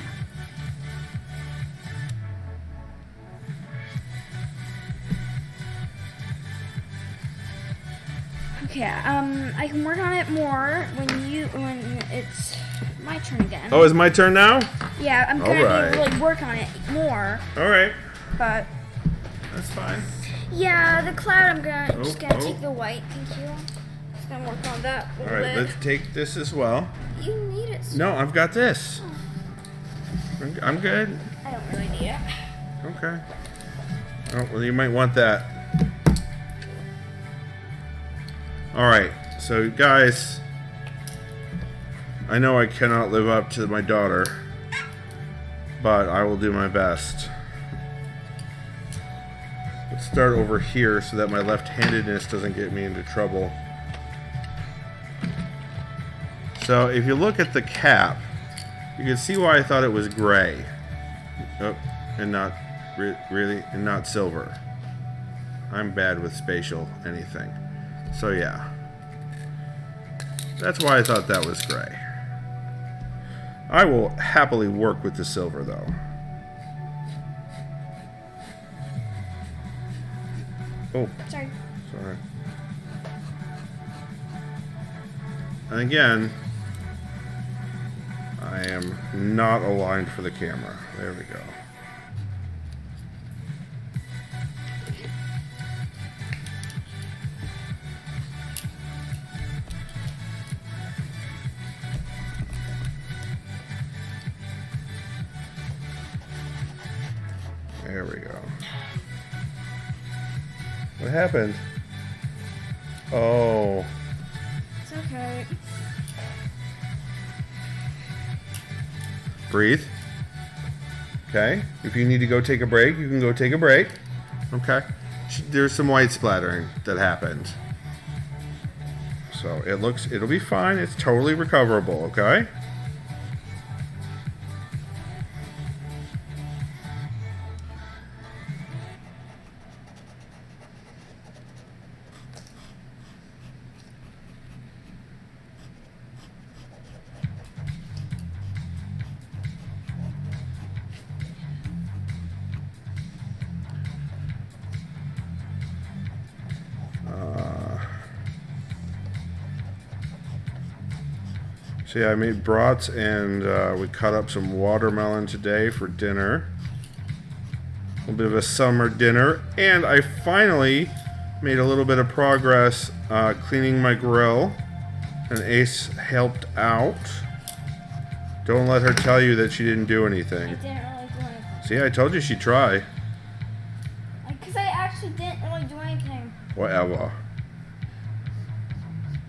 Okay, I can work on it more when it's my turn again. Oh, it's my turn now? Yeah, I'm gonna really work on it more. Alright. But that's fine. Yeah, the cloud I'm just gonna take the white, thank you. Just gonna work on that a little Alright, bit. let's take this as well. You need it. No, I've got this. Oh. I'm good. I don't really need it. Okay. Oh, well, you might want that. Alright, so guys, I know I cannot live up to my daughter, but I will do my best. Let's start over here so that my left-handedness doesn't get me into trouble. So if you look at the cap, you can see why I thought it was gray. Oh, and not really, and not silver. I'm bad with spatial anything. So yeah. That's why I thought that was gray. I will happily work with the silver though. Oh. Sorry. And again, I am not aligned for the camera. There we go. There we go. What happened? Oh. It's okay. Breathe. Okay. If you need to go take a break, you can go take a break. Okay. There's some white splattering that happened. So it'll be fine. It's totally recoverable, okay? So yeah, I made brats and we cut up some watermelon today for dinner. A little bit of a summer dinner. And I finally made a little bit of progress cleaning my grill. And Ace helped out. Don't let her tell you that she didn't do anything. I didn't really do anything. See, I told you she'd try. Because I actually didn't really do anything. Whatever.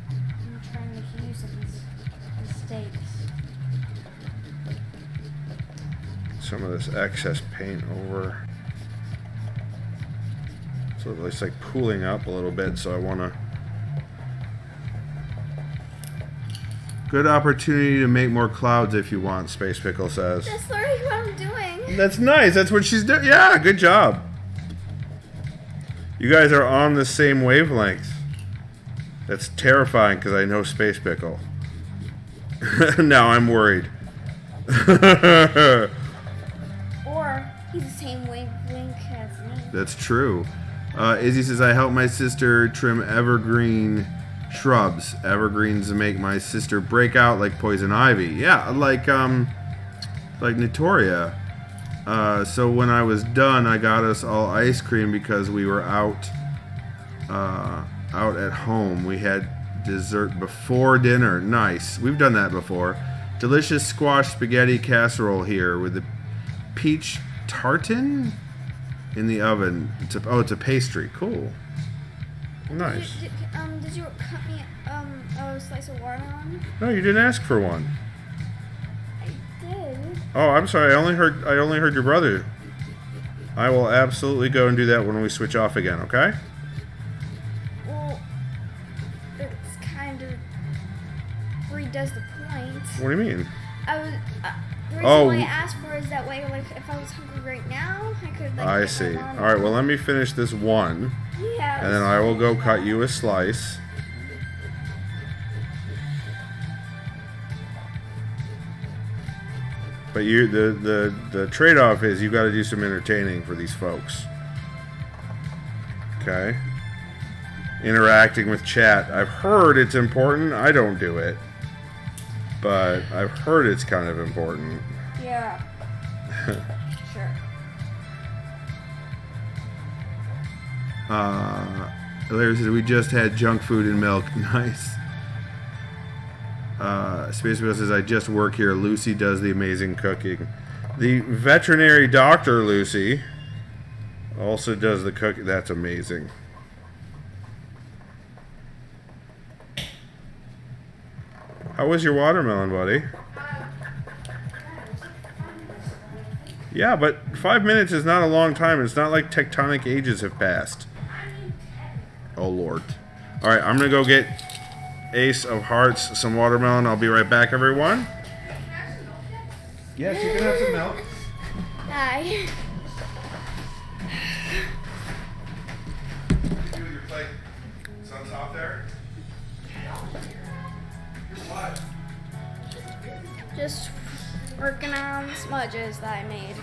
I'm trying to make use of these mistakes. Some of this excess paint over. So it's like pooling up a little bit, so I want to... Good opportunity to make more clouds if you want, Space Pickle says. That's literally what I'm doing. That's nice. That's what she's doing. Yeah, good job. You guys are on the same wavelength. That's terrifying because I know Space Pickle. Now I'm worried. Or he's the same wavelength as me. That's true. Izzy says, I help my sister trim evergreen shrubs. Evergreens make my sister break out like poison ivy. Yeah, like Notoria. So when I was done, I got us all ice cream because we were out at home. We had dessert before dinner. Nice. We've done that before. Delicious squash spaghetti casserole here with the peach tartan in the oven. It's a pastry. Cool. Nice. Did you cut me a slice of watermelon? No, you didn't ask for one. I did. Oh, I'm sorry. I only heard your brother. I will absolutely go and do that when we switch off again, okay? Well, it's kind of redoes the point. What do you mean? The reason why I asked for is that way, like, if I was hungry right now, I could, like... I see. All right, well, let me finish this one. Yeah. And then I will go cut you a slice. But the trade-off is you got to do some entertaining for these folks. Okay. interacting with chat. I've heard it's important. I don't do it. But I've heard it's kind of important. Yeah. Sure. Larry says, we just had junk food and milk. Nice. Space Wheel says, I just work here. Lucy does the amazing cooking. The veterinary doctor, Lucy, also does the cooking. That's amazing. How was your watermelon, buddy? Yeah, but 5 minutes is not a long time. It's not like tectonic ages have passed. Oh, Lord. All right, I'm going to go get Ace of Hearts, some watermelon. I'll be right back, everyone. Yes, you can have some milk. Hi. Do your plate. It's on top there. What? Just working on smudges that I made.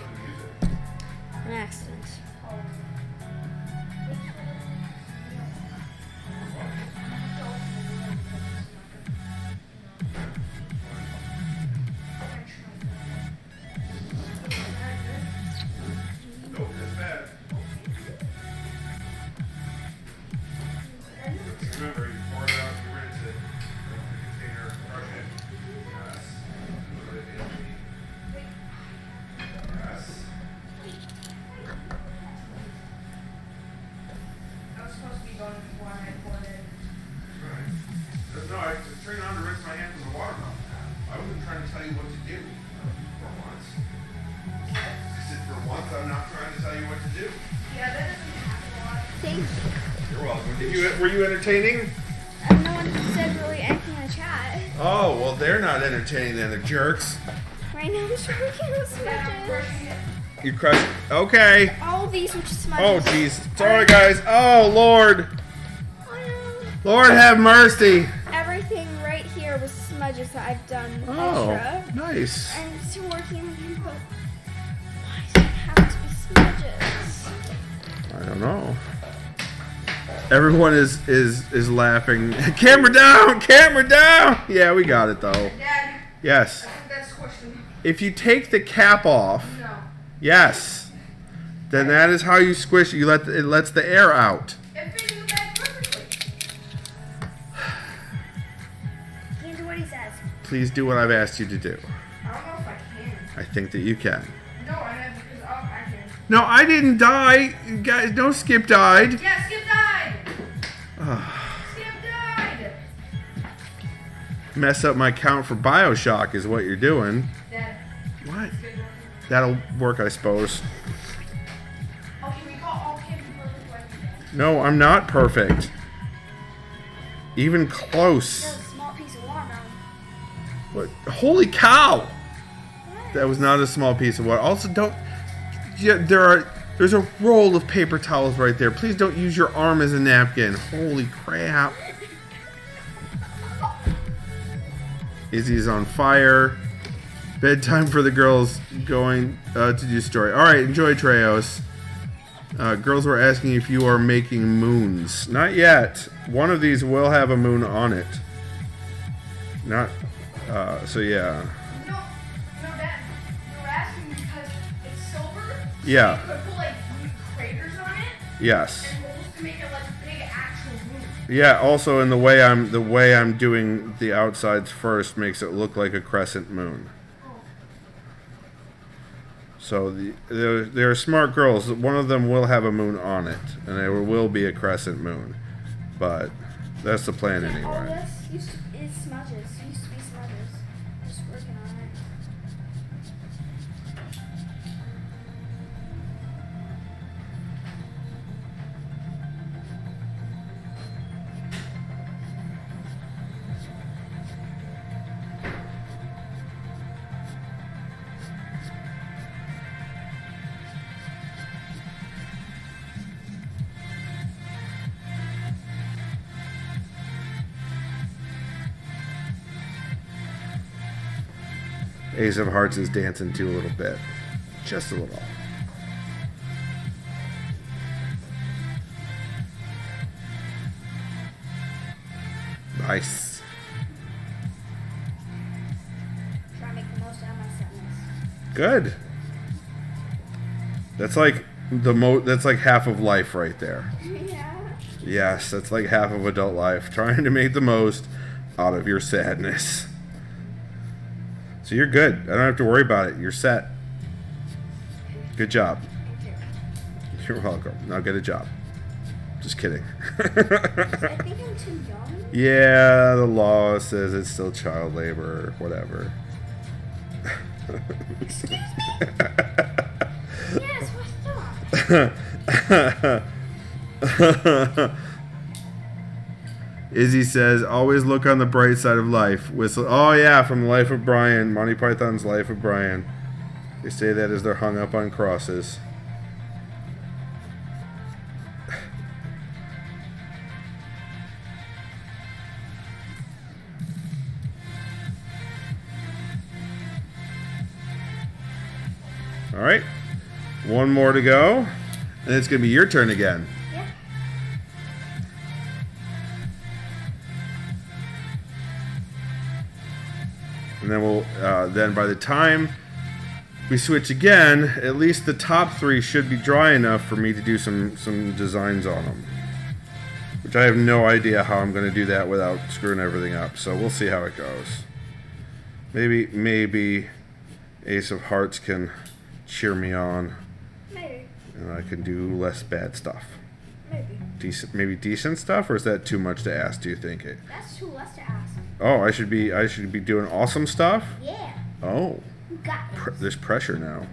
An accident. Remember, you pour it out, you rinse it, container, crush it. Yes. Put it in the... Yes. I was supposed to be going before I poured it. Right. No, I was turning on to rinse my hands with a watermelon. I wasn't trying to tell you what to do for once. I said for once, I'm not trying to tell you what to do. Yeah, that doesn't happen a lot. Thank you. You're welcome. Were you entertaining? No one said really anything in the chat. Oh, well, they're not entertaining then, they're jerks. Right now I'm just working on smudges. You crushed. Okay. All of these are just smudges. Oh, jeez. Sorry, guys. Oh, Lord. Lord have mercy. Everything right here was smudges that I've done Oh, extra. nice. I'm still working on them, but why does it have to be smudges? I don't know. Everyone is laughing. Camera down! Camera down! Yeah, we got it though. Dad, Yes. I think that's question. If you take the cap off, No. yes, then that is how you squish it. It lets the air out. It fits in the bag perfectly. Can't do what he says. Please do what I've asked you to do. I don't know if I can. I think that you can. No, I have because I can. No, I didn't die. You guys, no Skip died. Yeah, Skip died. Skip died. Mess up my count for Bioshock is what you're doing. Dad. What? That'll work, I suppose. Oh, can we call all kids perfect like that? No, I'm not perfect. Even There's close. a small piece of watermelon. What? Holy cow! That was not a small piece of water. Also, don't. Yeah, there's a roll of paper towels right there. Please don't use your arm as a napkin. Holy crap! Izzy's on fire. Bedtime for the girls going to do story. All right, enjoy Treos. Girls were asking if you are making moons. Not yet. One of these will have a moon on it. Not. So yeah. No, Dad. You were asking because it's silver. Yeah. So you could put like craters on it Yes. and holes to make it like a big actual moon. Yeah. Also, in the way I'm doing the outsides first makes it look like a crescent moon. So they're smart girls. One of them will have a moon on it, and there will be a crescent moon. But that's the plan All anyway. this is smudges. Used to be smudges. Just working on it. Ace of Hearts is dancing too a little bit. Just a little. Nice. Try to make the most out of my sadness. Good. That's like that's like half of life right there. Yeah. Yes, that's like half of adult life. Trying to make the most out of your sadness. So you're good. I don't have to worry about it. You're set. Good job. Thank you. You're welcome. Now get a job. Just kidding. I think I'm too young. Yeah, the law says it's still child labor, whatever. Excuse me? Yes, what's up? Izzy says, always look on the bright side of life. Whistle. Oh, yeah, from the Life of Brian. Monty Python's Life of Brian. They say that as they're hung up on crosses. All right. One more to go. And it's going to be your turn again. Yeah. And then we'll, then by the time we switch again, at least the top three should be dry enough for me to do some designs on them. Which I have no idea how I'm going to do that without screwing everything up. So we'll see how it goes. Maybe Ace of Hearts can cheer me on. Maybe. And I can do less bad stuff. Maybe. Maybe decent stuff, or is that too much to ask, do you think? That's too less to ask. Oh, I should be doing awesome stuff? Yeah. Oh. You got this. There's pressure now.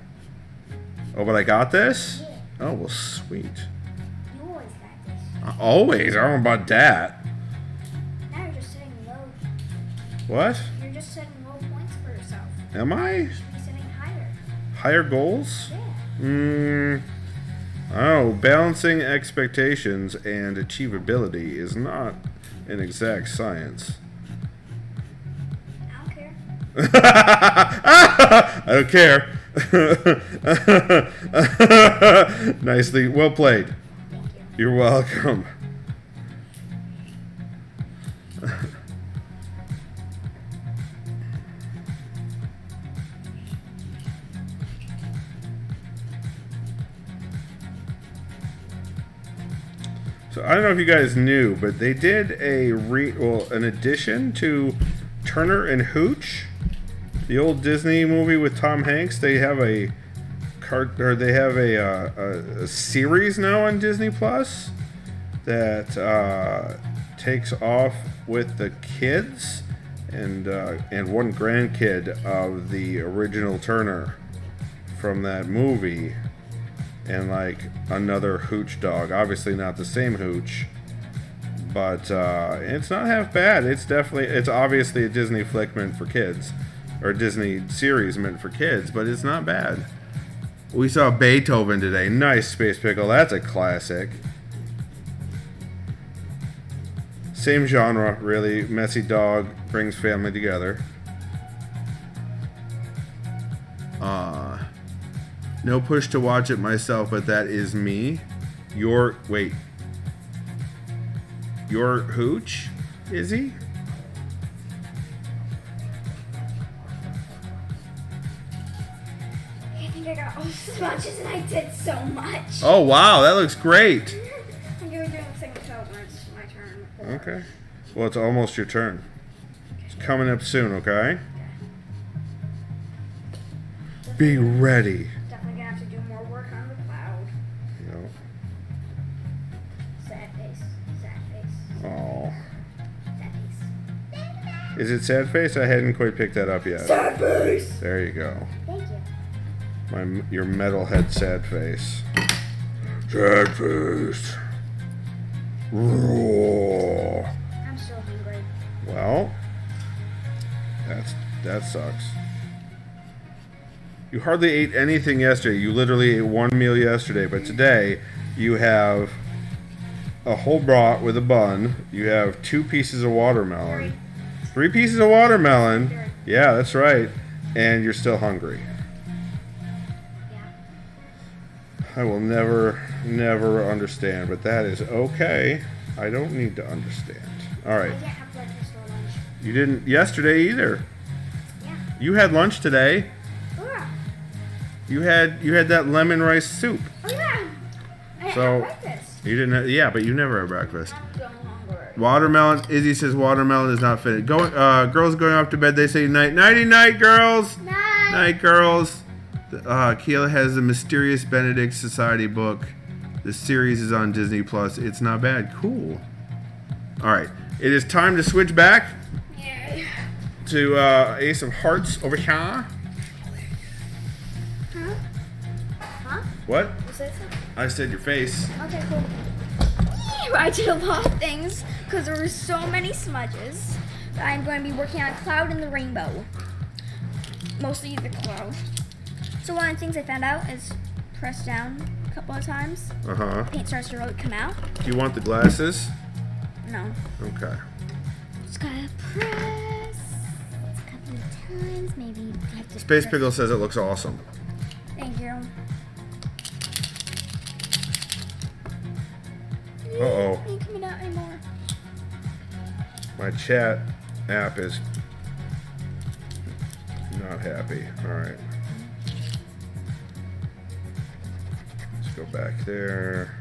Oh, but I got this? Yeah. Oh, well, sweet. You always got this. Always? I don't know about that. Now you're just setting low. What? You're just setting low points for yourself. Am I? You should be setting higher. Higher goals? Yeah. Oh, balancing expectations and achievability is not an exact science. I don't care. I don't care. Nicely. Well played. Thank you. You're welcome. So I don't know if you guys knew, but they did an addition to Turner and Hooch, the old Disney movie with Tom Hanks. They have a series now on Disney Plus that takes off with the kids and one grandkid of the original Turner from that movie. And like another Hooch dog, obviously not the same Hooch, but it's not half bad. It's obviously a Disney flick meant for kids, or a Disney series meant for kids, but it's not bad. We saw Beethoven today. Nice, Space Pickle. That's a classic. Same genre, really. Messy dog brings family together. No push to watch it myself, but that is me. Your Hooch? Is he? I think I got almost as much as I did so much. Oh, wow. That looks great. I'm going to be doing the second coat when it's my turn. Okay. Well, it's almost your turn. It's coming up soon, okay? Be ready. Definitely going to have to do more work on the cloud. Yep. Sad face. Sad face. Oh. Sad face. Is it sad face? I hadn't quite picked that up yet. Sad face! There you go. Thank you. Your metalhead sad face. Sad face. Roar. I'm so hungry. Well, that sucks. You hardly ate anything yesterday. You literally ate one meal yesterday, but today you have a whole brat with a bun. You have 2 pieces of watermelon. 3 pieces of watermelon. Yeah, that's right. And you're still hungry. Yeah. I will never understand, but that is okay. I don't need to understand. All right. I didn't have breakfast or lunch. You didn't yesterday either. Yeah. You had lunch today. Yeah. You had that lemon rice soup. Oh yeah. I So had breakfast. you didn't have, yeah, but you never had breakfast. I'm so hungry. Watermelon. Izzy says watermelon is not fitted. Girls going off to bed. They say night, nighty night, girls. Night. Night, girls. Keela has the Mysterious Benedict Society book. The series is on Disney Plus. It's not bad. Cool. All right, it is time to switch back to Ace of Hearts over here. Huh? Huh? What? You said something? I said your face. Okay, cool. I did a lot of things because there were so many smudges. I'm going to be working on Cloud and the Rainbow. Mostly the Cloud. So one of the things I found out is press down a couple of times. Paint starts to really come out. Do you want the glasses? No. Okay. Just gotta press a couple of times. Maybe you have to Space press. Pickle says it looks awesome. Thank you. Uh-oh. Ain't coming out anymore. My chat app is not happy. All right. Let's go back there.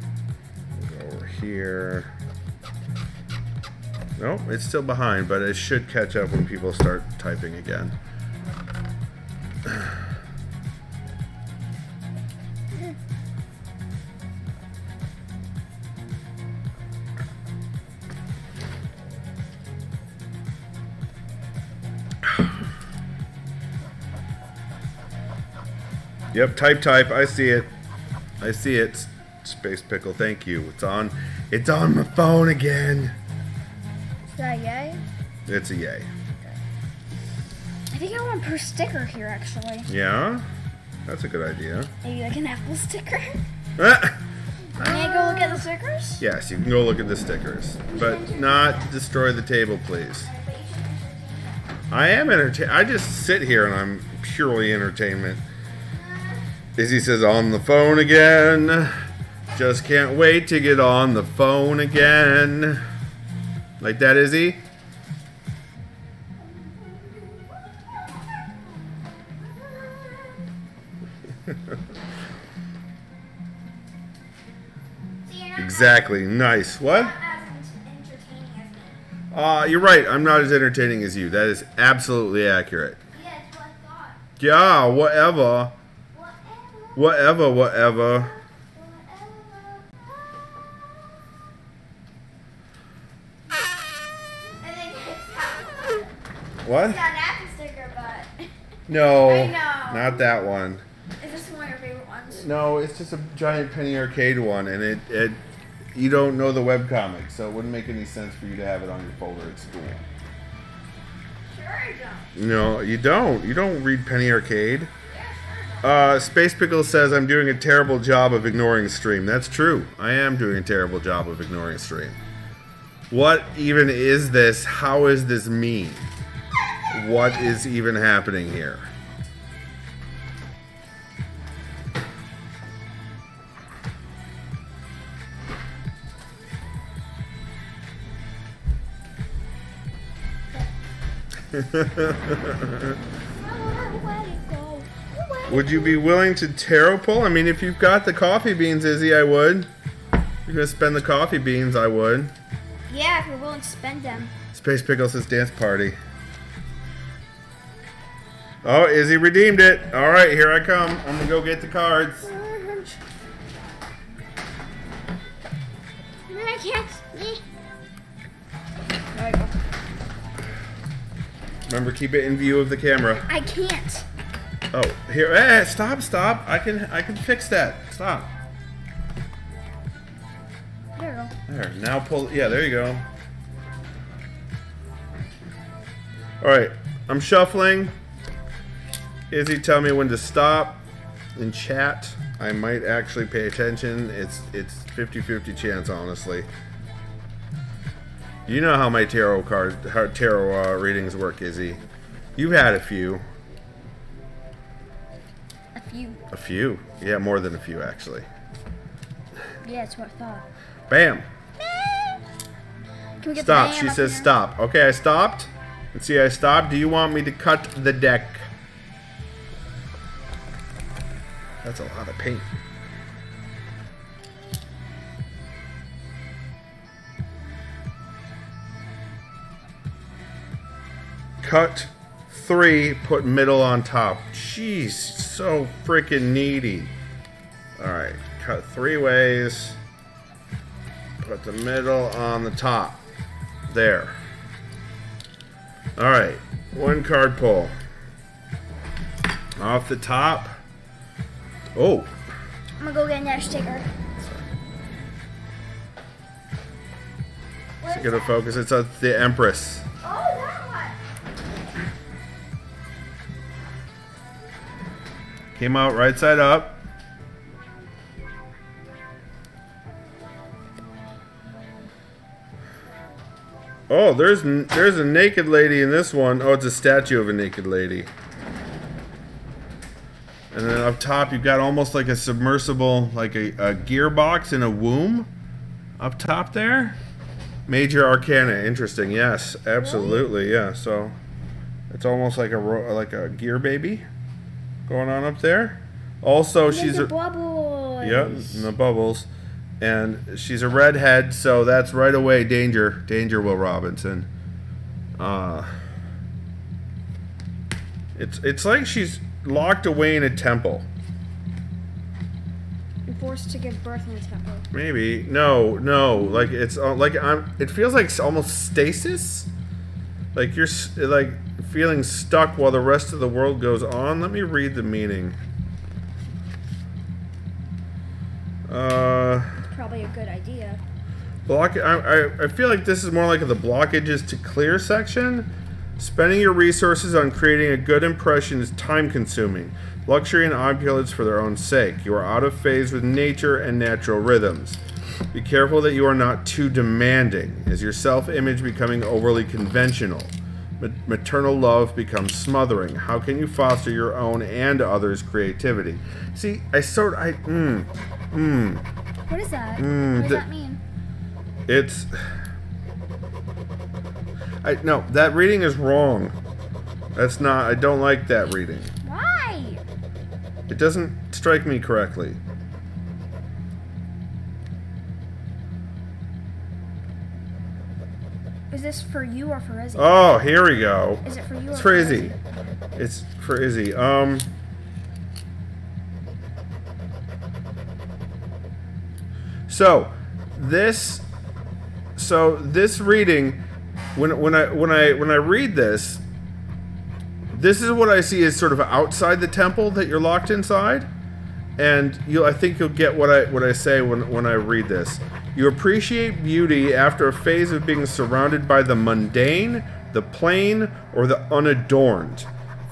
We'll go over here. Nope, it's still behind, but it should catch up when people start typing again. Yep, type. I see it. I see it. Space Pickle, thank you. It's on my phone again. Is that a yay? It's a yay. I think I want per sticker here, actually. Yeah? That's a good idea. Maybe like an apple sticker. Ah! Can I go look at the stickers? Yes, you can go look at the stickers. But not destroy the table, please. I am entertained. I just sit here and I'm purely entertainment. Izzy says, on the phone again. Just can't wait to get on the phone again. Like that, Izzy? Exactly. Nice. What? You're right. I'm not as entertaining as you. That is absolutely accurate. Yeah, that's what I thought. Yeah, whatever. Whatever. What? It's got an apple sticker, but No, I know. not that one. Is this one of your favorite ones? No, it's just a giant penny arcade one, and it you don't know the webcomic, so it wouldn't make any sense for you to have it on your folder at school. Sure I don't. No, you don't. You don't read Penny Arcade. Yeah, sure. Space Pickle says I'm doing a terrible job of ignoring stream. That's true. I am doing a terrible job of ignoring stream. What even is this? How is this mean? What is even happening here? Would you be willing to tarot pull? I mean, if you've got the coffee beans, Izzy, I would. If you're gonna spend the coffee beans, I would. Yeah, if you're willing to spend them. Space Pickle says dance party. Oh, Izzy redeemed it. All right, here I come. I'm gonna go get the cards. I can't. There we go. Remember, keep it in view of the camera. I can't. Oh, here. Hey, stop. I can fix that. Stop. There we go. There. Now pull. Yeah, there you go. All right. I'm shuffling. Izzy, tell me when to stop in chat. I might actually pay attention. It's 50-50 chance, honestly. You know how my tarot readings work, Izzy. You've had a few. A few. A few? Yeah, more than a few, actually. Yeah, that's what I thought. Bam! Can we get Stop. the She bam up says here? stop. Okay, I stopped. Let's see, I stopped. Do you want me to cut the deck? That's a lot of paint. Cut 3, put middle on top. Jeez, so freaking needy. Alright, cut 3 ways. Put the middle on the top. There. Alright, 1 card pull. Off the top. Oh. I'm gonna go get another sticker. It's gonna focus. It's on the Empress. Oh, that one. Came out right side up. Oh, there's a naked lady in this one. Oh, it's a statue of a naked lady. And then up top, you've got almost like a submersible, like a gearbox in a womb. Up top there. Major Arcana. Interesting. Yes, absolutely. Yeah. So it's almost like a gear baby going on up there. Also, she's the bubbles. Yep, and the bubbles. And she's a redhead, so that's right away danger. Danger, Will Robinson. It's like she's locked away in a temple. You're forced to give birth in a temple. Maybe. No. Like it's it feels like almost stasis. Like you're like feeling stuck while the rest of the world goes on. Let me read the meaning. Probably a good idea. I feel like this is more like the blockages to clear section. Spending your resources on creating a good impression is time-consuming. Luxury and opulence for their own sake. You are out of phase with nature and natural rhythms. Be careful that you are not too demanding. Is your self-image becoming overly conventional? Maternal love becomes smothering. How can you foster your own and others' creativity? See, What is that? What does that mean? It's... No, that reading is wrong. That's not... I don't like that reading. Why? It doesn't strike me correctly. Is this for you or for Izzy? Oh, here we go. Is it for you or It's for for Izzy? Izzy. It's for Izzy. So this reading, when I read this, this is what I see as sort of outside the temple that you're locked inside, and I think you'll get what I say when I read this. You appreciate beauty after a phase of being surrounded by the mundane, the plain, or the unadorned.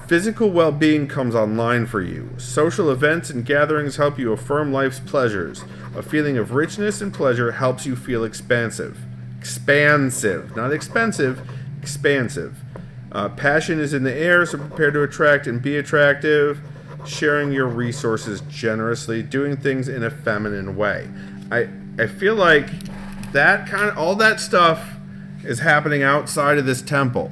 Physical well-being comes online for you. Social events and gatherings help you affirm life's pleasures. A feeling of richness and pleasure helps you feel expansive. Expansive. Not expensive, expansive. Passion is in the air, so prepare to attract and be attractive. Sharing your resources generously. Doing things in a feminine way. I feel like that all that stuff is happening outside of this temple.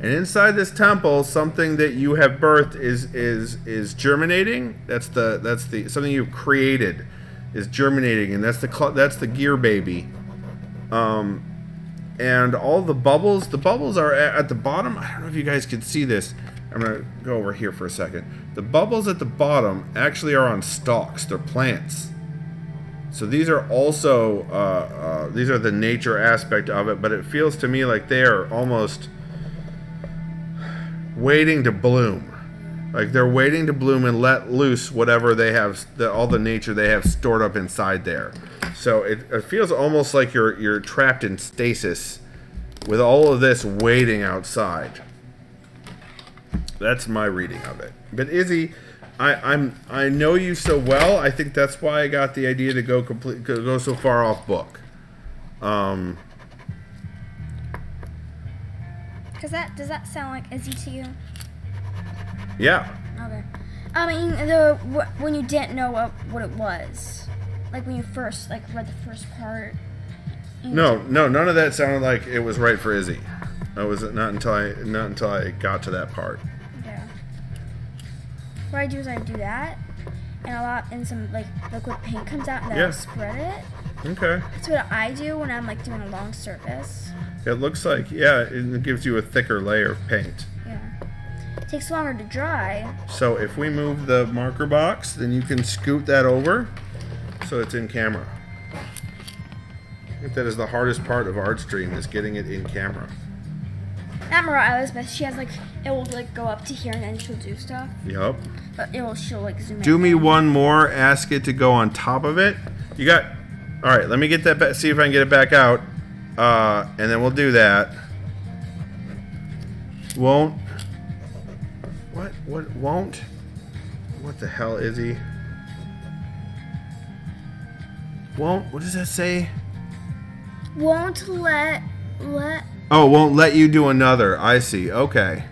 And inside this temple, something that you have birthed is germinating. That's the something you've created is germinating, and that's the gear baby. And all the bubbles are at the bottom. I don't know if you guys can see this. I'm gonna go over here for a second. The bubbles at the bottom actually are on stalks. They're plants. So these are also these are the nature aspect of it, but it feels to me like they are almost waiting to bloom. Like they're waiting to bloom and let loose whatever they have, all the nature they have stored up inside there. So it feels almost like you're trapped in stasis with all of this waiting outside. That's my reading of it. But Izzy, I know you so well. I think that's why I got the idea to go so far off book. Does that sound like Izzy to you? Yeah. Okay. I mean, when you didn't know what it was, like when you first read the first part. No, none of that sounded like it was right for Izzy. I was not until I got to that part. Yeah. What I do is I do that, and some like liquid paint comes out, and then I'll spread it. Okay. That's what I do when I'm like doing a long surface. It looks like it gives you a thicker layer of paint. Yeah. It takes longer to dry. So if we move the marker box, then you can scoot that over, so it's in camera. I think that is the hardest part of Artstream, is getting it in camera. Not Mariah's, but she has like, it will like go up to here and then she'll do stuff. Yep. But she'll like zoom in. Do me one more, ask it to go on top of it. You got, all right, let me get that back, see if I can get it back out. And then we'll do that. Won't. What won't? What the hell, Izzy? Won't, what does that say? Won't let. Oh, won't let you do another. I see. Okay,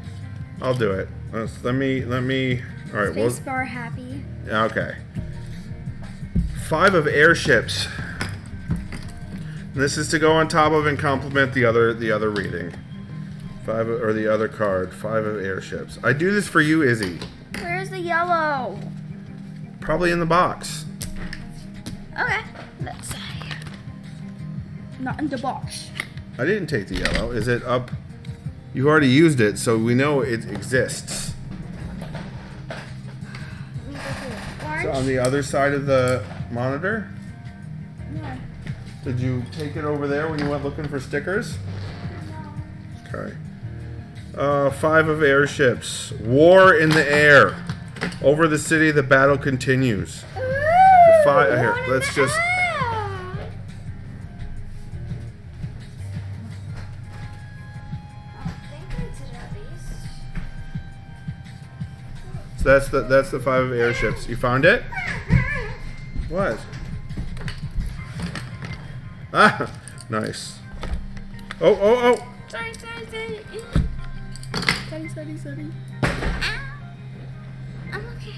I'll do it. Let me. All right. Spacebar happy. Okay. 5 of airships. This is to go on top of and complement the other reading. 5 or the other card. 5 of airships. I do this for you, Izzy. Where's the yellow? Probably in the box. Okay. Let's see. Not in the box. I didn't take the yellow. Is it up? You already used it, so we know it exists. So on the other side of the monitor? Yeah. Did you take it over there when you went looking for stickers? No. Okay. 5 of airships. War in the air. Over the city, the battle continues. Ooh, The 5. Here, let's just. So that's the 5 of airships. You found it? What? Ah, nice. Oh. Sorry. Sorry. I'm okay.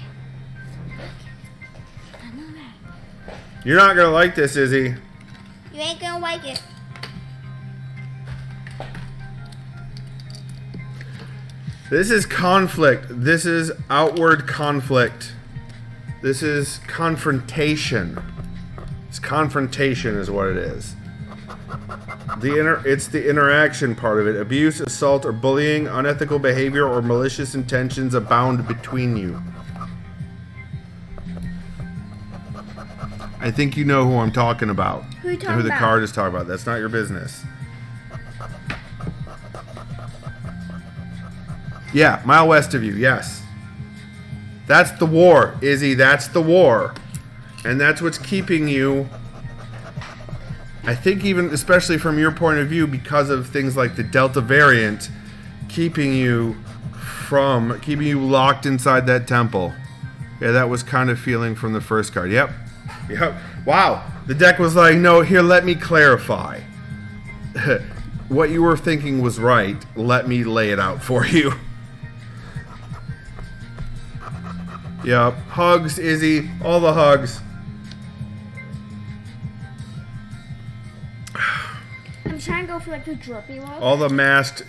I'm alright. You're not gonna like this, Izzy. You ain't gonna like it. This is conflict. This is outward conflict. This is confrontation. It's confrontation is what it is. It's the interaction part of it. Abuse, assault, or bullying, unethical behavior, or malicious intentions abound between you. I think you know who I'm talking about. Who you talking and who the about? card is talking about. That's not your business. Yeah, mile west of you, yes. That's the war, Izzy. That's the war. And that's what's keeping you, I think even, especially from your point of view, because of things like the Delta variant, keeping you locked inside that temple. Yeah, that was kind of feeling from the first card. Yep. Wow. The deck was like, no, here, let me clarify. What you were thinking was right. Let me lay it out for you. Yep. Hugs, Izzy. All the hugs. I'm trying to go for like the drippy look. All the masked,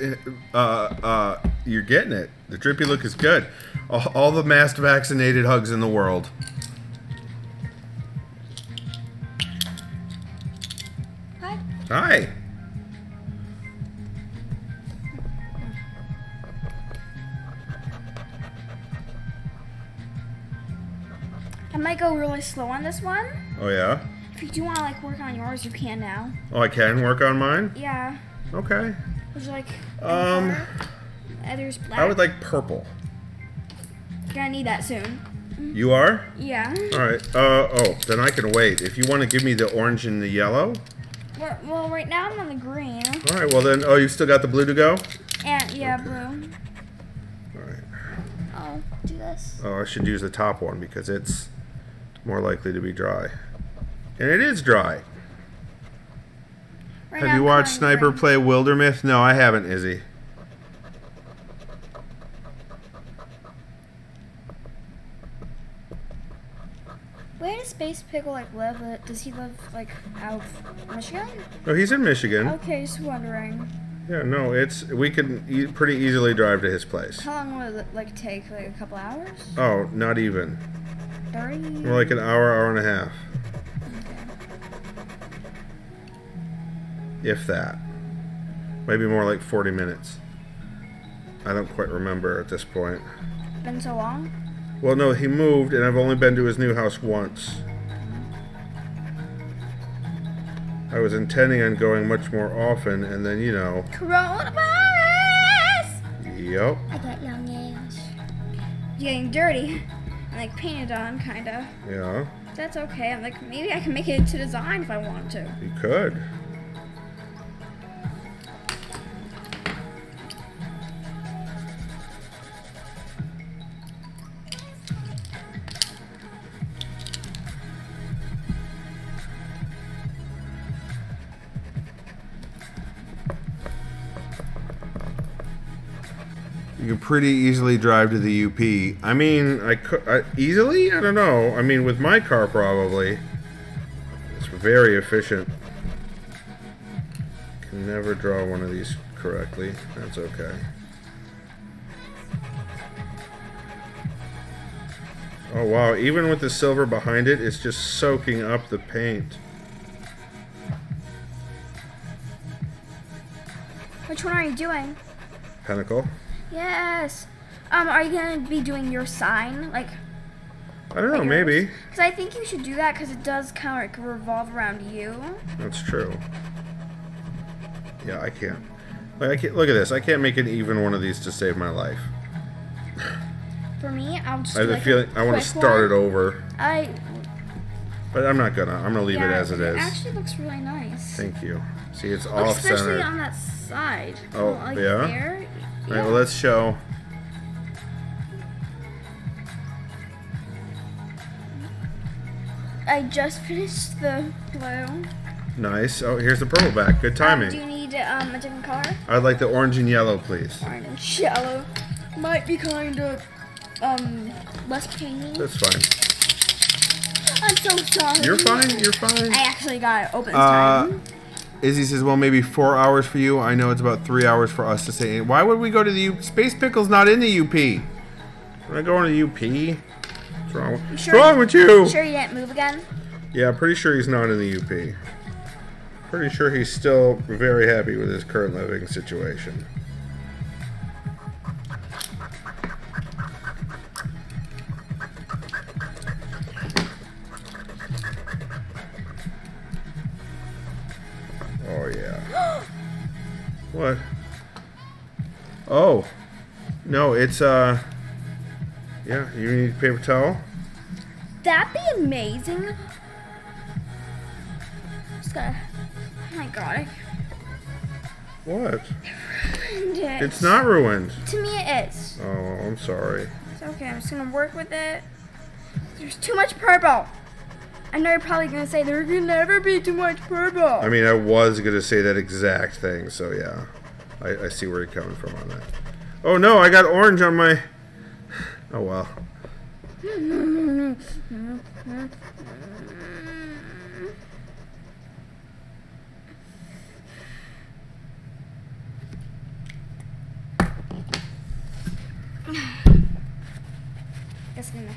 you're getting it. The drippy look is good. All the masked vaccinated hugs in the world. Hi. Hi. I might go really slow on this one. Oh yeah? If you do want to like work on yours, you can now. Oh, I can work on mine? Yeah. Okay. Would you like there's black. I would like purple. You're gonna need that soon. You are? Yeah. Alright. Oh, then I can wait. If you want to give me the orange and the yellow. Well, right now I'm on the green. Alright, well then, you still got the blue to go? And, yeah, Okay. blue. Alright. I'll do this. Oh, I should use the top one because it's more likely to be dry. And it is dry. Right Have now you I'm watched coloring Sniper green. play Wildermyth? No, I haven't, Izzy. Where does Space Pickle like live? Does he live like out of Michigan? No, he's in Michigan. Okay, just wondering. Yeah, no, we can pretty easily drive to his place. How long would it like take? Like a couple hours? Oh, not even. 30? More like an hour and a half. Okay. If that. Maybe more like 40 minutes. I don't quite remember at this point. Been so long? Well, no, he moved, and I've only been to his new house once. I was intending on going much more often, and then, you know... Coronavirus! Yep. I got long nails. Getting dirty. And like painted on, kinda. Yeah. That's okay. I'm like, maybe I can make it into design if I want to. You could. You can pretty easily drive to the UP. I mean, I could easily. I don't know. I mean, with my car, probably. It's very efficient. Can never draw one of these correctly. That's okay. Oh wow! Even with the silver behind it, it's just soaking up the paint. Which one are you doing? Pinnacle. Yes. Are you gonna be doing your sign? Like, I don't know, maybe. Because I think you should do that because it does kind of like revolve around you. That's true. Yeah, I can't. Like, I can't. Look at this. I can't make it even one of these to save my life. For me, I'll just. I have a feeling I want to start it over. But I'm not gonna. I'm gonna leave it as it is. It actually looks really nice. Thank you. See, it's off center. Especially on that side. Oh, like yeah? There. All right, well, let's show. I just finished the blue. Nice. Oh, here's the purple back. Good timing. Do you need a different color? I'd like the orange and yellow, please. Orange and yellow. Might be kind of less painty. That's fine. I'm so sorry. You're fine. You're fine. I actually got it open this time. Izzy says, well, maybe 4 hours for you. I know it's about 3 hours for us to say. Why would we go to the UP? Space Pickle's not in the UP. We're not going to the UP. What's wrong with, Sure, what's wrong with you? Sure you didn't move again? Yeah, pretty sure he's not in the UP. Pretty sure he's still very happy with his current living situation. Oh, yeah. What? Oh. No, it's, yeah, you need paper towel? That'd be amazing. Just gotta, oh my god. What? Ruined it. It's not ruined. To me it is. Oh, I'm sorry. It's okay, I'm just gonna work with it. There's too much purple. I know you're probably gonna say there can never be too much purple. I mean, I was going to say that exact thing, so yeah. I see where you're coming from on that. Oh no, I got orange on my... Oh well. It's gonna...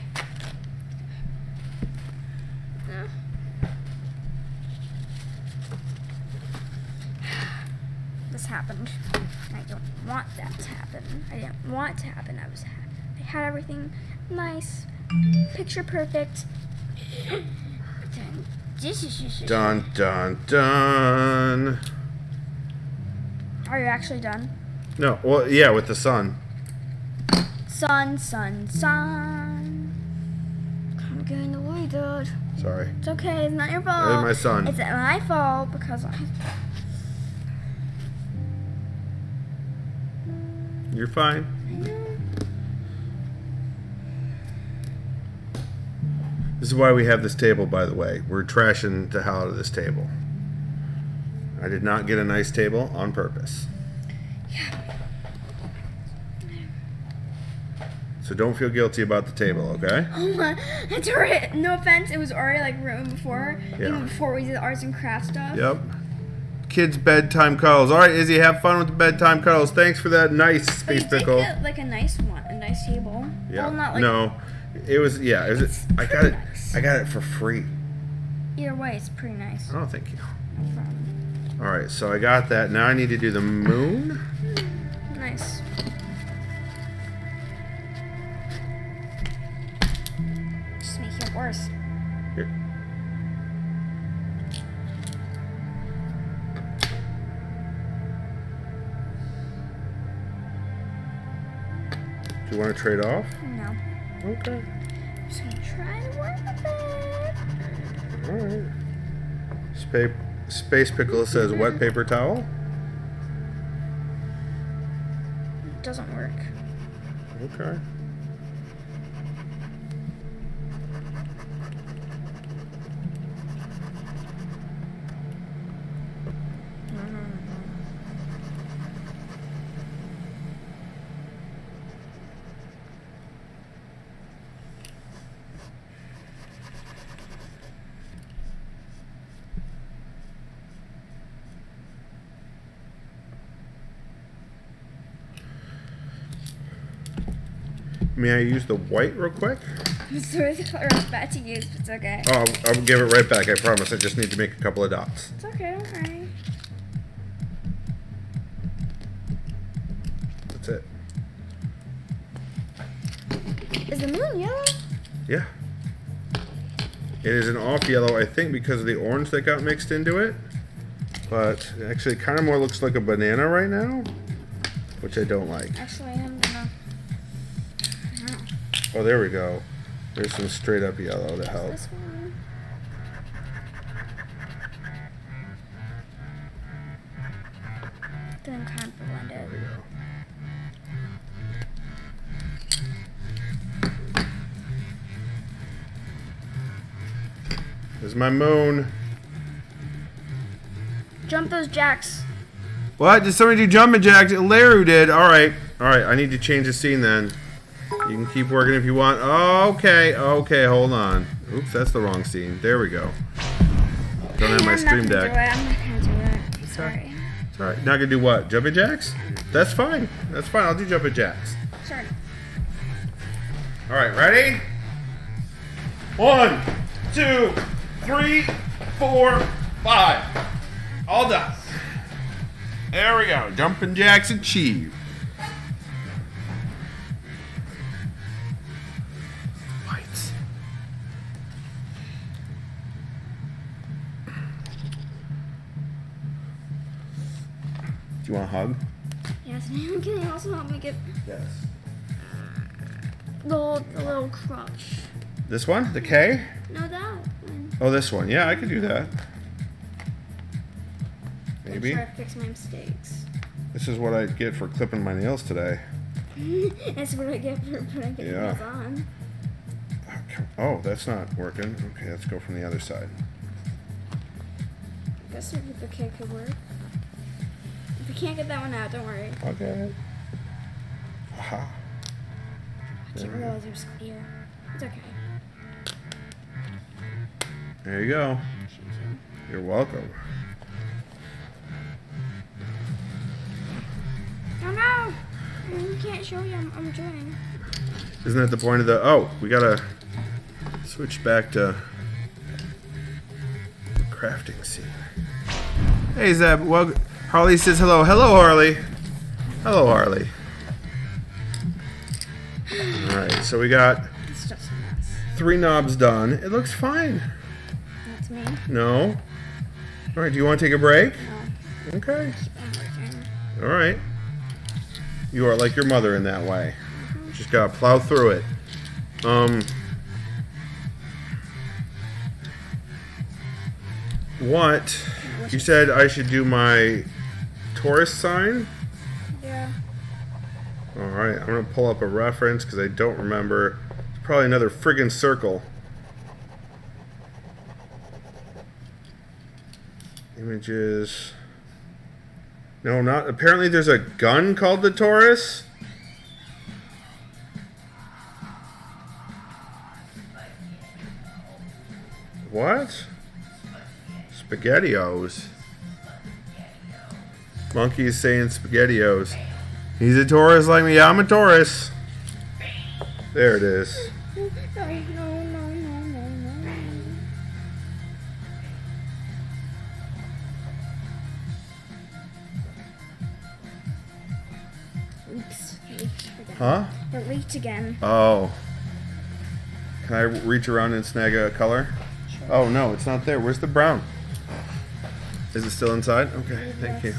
This happened. I don't want that to happen. I didn't want it to happen. I had everything nice, picture perfect. Dun, dun, dun. Are you actually done? No, well, yeah, with the sun. Sun, sun, sun. I'm getting away, dude. Sorry. It's okay. It's not your fault. There's my son. It's my fault because I... You're fine. This is why we have this table, by the way. We're trashing the hell out of this table. I did not get a nice table on purpose. Yeah. So don't feel guilty about the table, okay? Oh my, it's already, no offense, it was already like ruined before. Yeah. Even before we did the arts and crafts stuff. Yep. Kids' bedtime cuddles. All right, Izzy, have fun with the bedtime cuddles. Thanks for that nice space But you pickle. did get like a nice one, a nice table. Yeah. Well, not like, No, it was. Yeah, it was. I got it. nice. I got it for free. Either way, it's pretty nice. Oh, thank you. No problem. All right, so I got that. Now I need to do the moon. Nice. Just make it worse. Here. Do you want to trade off? No. Okay. I'm just gonna try to work with it. All right. Space pickle says wet paper towel. It doesn't work. Okay. May I use the white real quick? I'm sorry the color I was about to use, but it's okay. Oh, I'll give it right back, I promise. I just need to make a couple of dots. It's okay, don't worry. That's it. Is the moon yellow? Yeah. It is an off yellow, I think, because of the orange that got mixed into it. But it actually kind of more looks like a banana right now, which I don't like. Actually, I'm gonna... Oh, there we go. There's some straight up yellow to help. This one. Then kind of blend There it. we go. There's my moon. Jump those jacks. What? Did somebody do jumping jacks? Laru did. Alright. Alright, I need to change the scene then. You can keep working if you want. Okay, okay, hold on. Oops, that's the wrong scene. There we go. Don't have my stream deck. I'm not gonna do it. Sorry. It's alright. Not gonna do what? Jumping jacks? That's fine. That's fine. I'll do jumping jacks. Sorry. Alright, ready? 1, 2, 3, 4, 5. All done. There we go. Jumping jacks achieved. Lights. Do you want a hug? Yes, man. Can you also help me get Yes. the little crutch? This one? The K? No, that one. Oh, this one. Yeah, I could do that. Maybe. Try to fix my mistakes. This is what I get for clipping my nails today. That's what I get for putting it Yeah. on. Oh, that's not working. Okay, let's go from the other side. I guess the K could work. If you can't get that one out, don't worry. Okay. Aha. I didn't realize it was clear. It's okay. There you go. You're welcome. Oh no! I can't show you. I'm joining. Isn't that the point of the... Oh, we gotta switch back to the crafting scene. Hey, Zeb. Well, Harley says hello. Hello, Harley. Hello, Harley. Alright, so we got It's just a mess. 3 knobs done. It looks fine. That's me. No? Alright, do you want to take a break? No. Okay. I'm working. Alright. You are like your mother in that way. Just gotta plow through it. What? You said I should do my Taurus sign? Yeah. Alright, I'm gonna pull up a reference because I don't remember. It's probably another friggin' circle. Images. No, not. Apparently there's a gun called the Taurus. What? SpaghettiOs. Monkey's saying SpaghettiOs. He's a Taurus like me. I'm a Taurus. There it is. No. Oops. Huh? It leaked again. Oh. Can I reach around and snag a color? Sure. Oh, no, it's not there. Where's the brown? Is it still inside? Okay, thank you.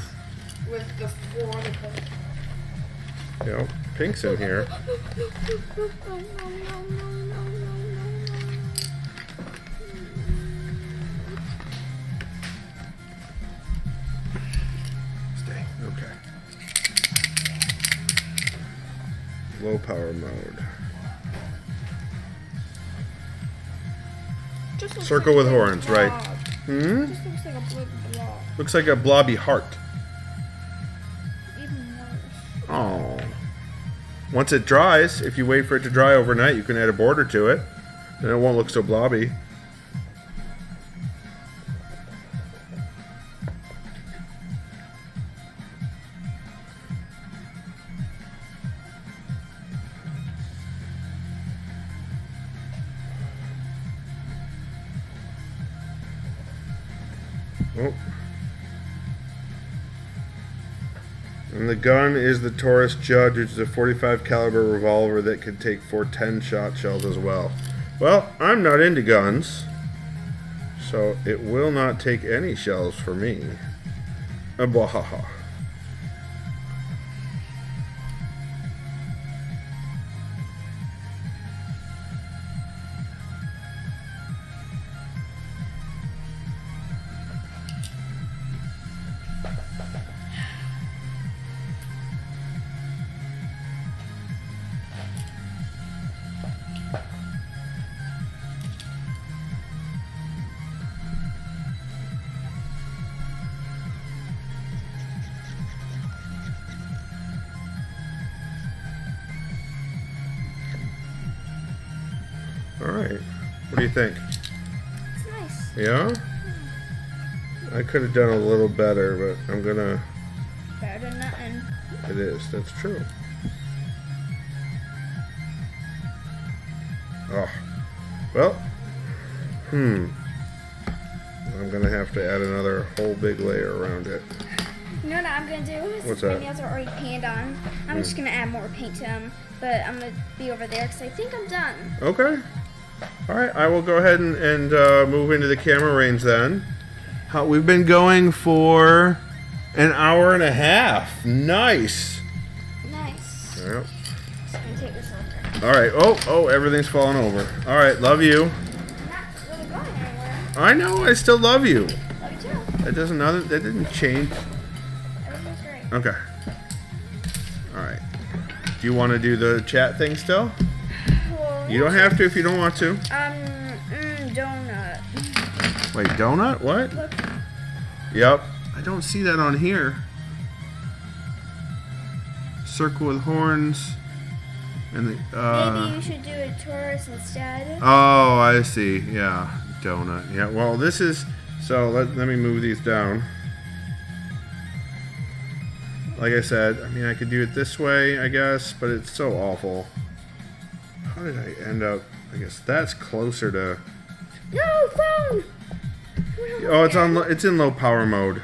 With the 4 on the color. Yep, pink's in here. Stay. Okay. Low power mode. Circle with horns, right? Hmm? Just looks like a big blob. Looks like a blobby heart. Even worse. Oh. Once it dries, if you wait for it to dry overnight, you can add a border to it. Then it won't look so blobby. Oh. And the gun is the Taurus Judge, which is a 45 caliber revolver that can take 4 10-shot shells as well. Well, I'm not into guns, so it will not take any shells for me. Abahaha. Alright, what do you think? It's nice. Yeah? I could have done a little better, but I'm gonna... Better than nothing. It is, that's true. Oh. Well. I'm gonna have to add another whole big layer around it. You know what I'm gonna do? What's Since my that? nails are already painted on, I'm just gonna add more paint to them. But I'm gonna be over there because I think I'm done. Okay. Alright, I will go ahead and move into the camera range then. We've been going for an hour and a half. Nice. Nice. Yep. Just gonna take this over. Alright, oh, everything's falling over. Alright, love you. I'm not really going anywhere. I know, I still love you. Love you too. That didn't change. Everything's great. Okay. Alright. Do you want to do the chat thing still? Well, You don't have to if you don't want to. Donut. Wait, donut? What? Look. Yep. I don't see that on here. Circle with horns. And the, Maybe you should do a Taurus instead. Oh, I see. Yeah. Donut. Yeah, well, this is... So, let me move these down. Like I said, I mean, I could do it this way, I guess, but it's so awful. How did I end up... I guess that's closer to... No, phone! Oh, it's in low power mode.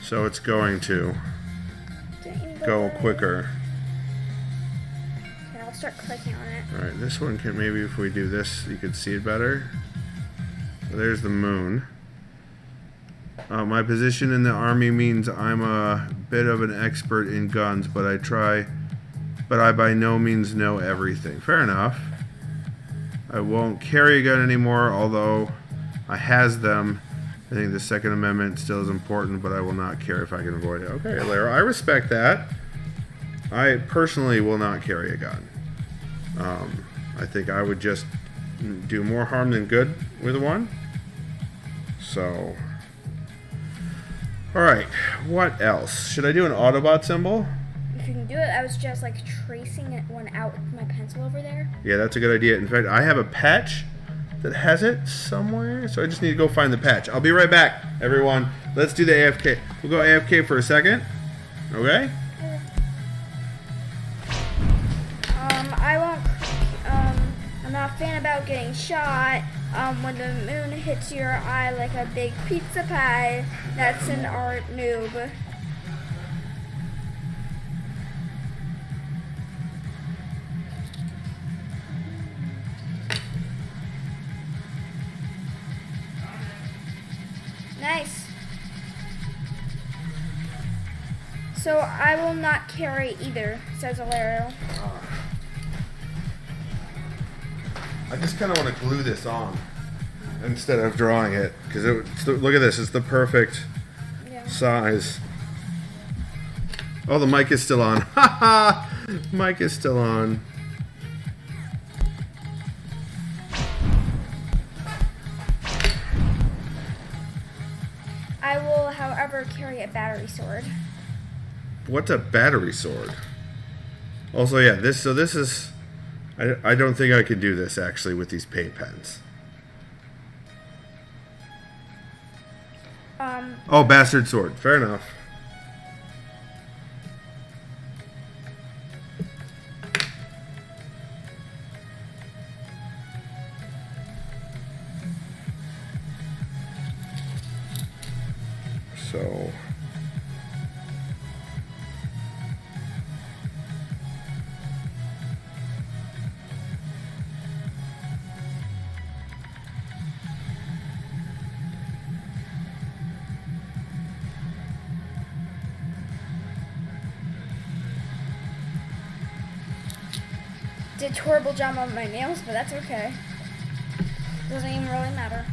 So it's going to go quicker. Okay, I'll start clicking on it. Alright, this one can... Maybe if we do this, you could see it better. There's the moon. My position in the army means I'm a bit of an expert in guns, but I by no means know everything. Fair enough. I won't carry a gun anymore, although I has them. I think the Second Amendment still is important, but I will not carry if I can avoid it. Okay, Lara, I respect that. I personally will not carry a gun. I think I would just do more harm than good with one. So... Alright, what else? Should I do an Autobot symbol? If you can do it, I was just like tracing one out with my pencil over there. Yeah, that's a good idea. In fact, I have a patch that has it somewhere. So I just need to go find the patch. I'll be right back, everyone. Let's do the AFK. We'll go AFK for a second. Okay? I won't. I'm not a fan about getting shot. When the moon hits your eye like a big pizza pie, that's an art noob. Nice. So I will not carry either, says Alario. I just kind of want to glue this on instead of drawing it, because look at this, it's the perfect size. Oh, the mic is still on. Haha! Mic is still on. I will, however, carry a battery sword. What's a battery sword? Also, yeah, this is... I don't think I could do this, actually, with these paint pens. Oh, bastard sword. Fair enough. So... Did a horrible job on my nails, but that's okay. Doesn't even really matter.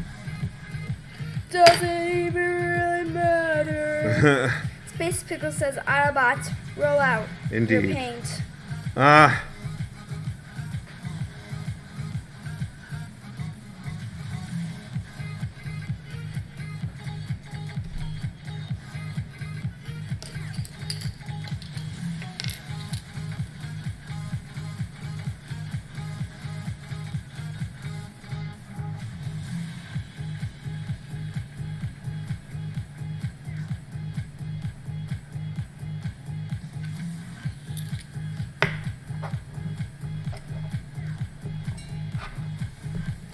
Doesn't even really matter. Space Pickle says, Autobots, roll out. Indeed. Your paint. Ah.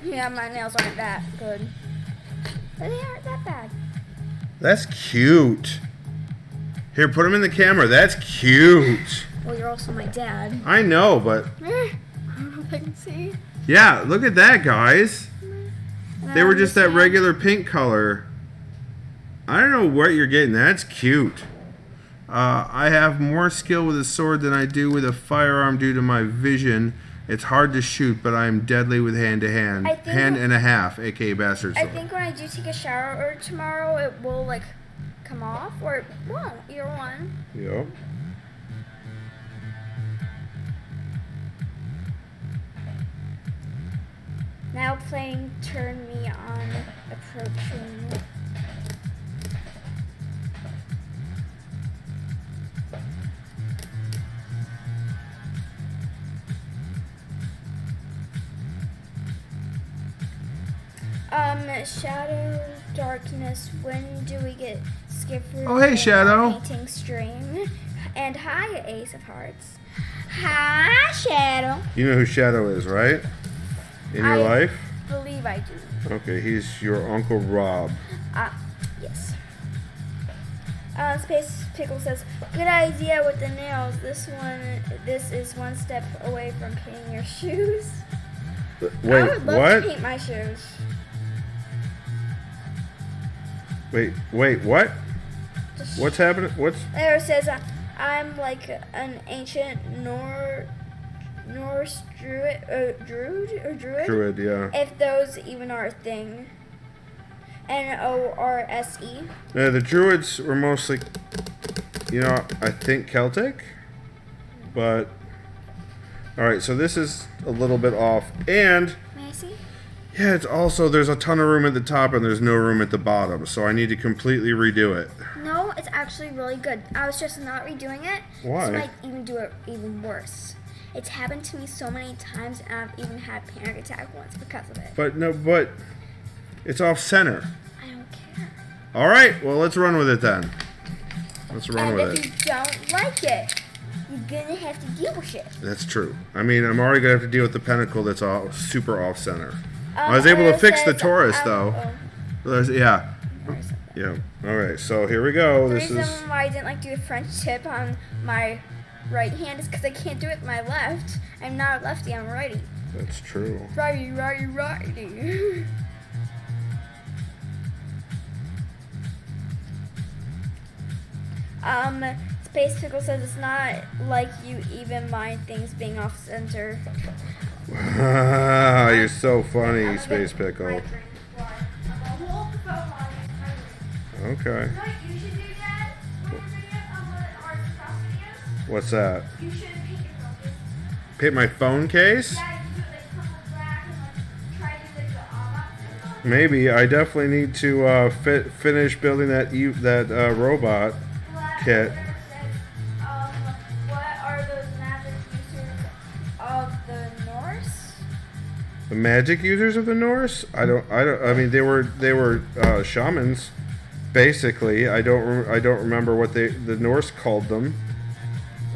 Yeah, my nails aren't that good. But they aren't that bad. That's cute. Here, put them in the camera. That's cute. Well, you're also my dad. I know, but... I don't know if I can see. Yeah, look at that, guys. They were just that regular pink color. I don't know what you're getting. That's cute. I have more skill with a sword than I do with a firearm due to my vision. It's hard to shoot, but I'm deadly with hand-to-hand. Hand and a half, aka bastard sword. I think when I do take a shower tomorrow, it will, like, come off, or it won't. Either one. Yep. Now playing Turn Me On, approaching. Shadow, darkness, when do we get Skippy? Oh, hey, Shadow. Painting stream. And hi, Ace of Hearts. Hi, Shadow. You know who Shadow is, right? In your life? I believe I do. Okay, he's your Uncle Rob. Yes. Space Pickle says, good idea with the nails. This is one step away from painting your shoes. Wait, I would love to paint my shoes. Wait, what? What's happening? What's... There it says, I'm like an ancient Norse druid? Druid, yeah. If those even are a thing. N-O-R-S-E. Yeah, the Druids were mostly, you know, I think Celtic. But, alright, so this is a little bit off. And... May I see? Yeah, it's also, there's a ton of room at the top and there's no room at the bottom, so I need to completely redo it. No, it's actually really good. I was just not redoing it. Why? So I might even do it even worse. It's happened to me so many times, and I've even had a panic attack once because of it. But it's off center. I don't care. All right, well, let's run with it then. Let's run with it. And if you don't like it, you're gonna have to deal with it. That's true. I mean, I'm already gonna have to deal with the pinnacle that's all super off center. I was able to fix the Taurus though. Yeah. Yeah. All right. So here we go. The reason why I didn't like do the French tip on my right hand is because I can't do it with my left. I'm not a lefty. I'm a righty. That's true. Righty, righty, righty. Space Pickle says it's not like you even mind things being off center. You're so funny, Space Pickle. Okay. What's that? You should paint your phone case. Paint my phone case? Yeah, you do it like purple black and like try to do like the Maybe. I definitely need to finish building that robot kit. What are those magic users of the Norse? The magic users of the Norse? I mean, they were shamans, basically. I don't remember what the Norse called them,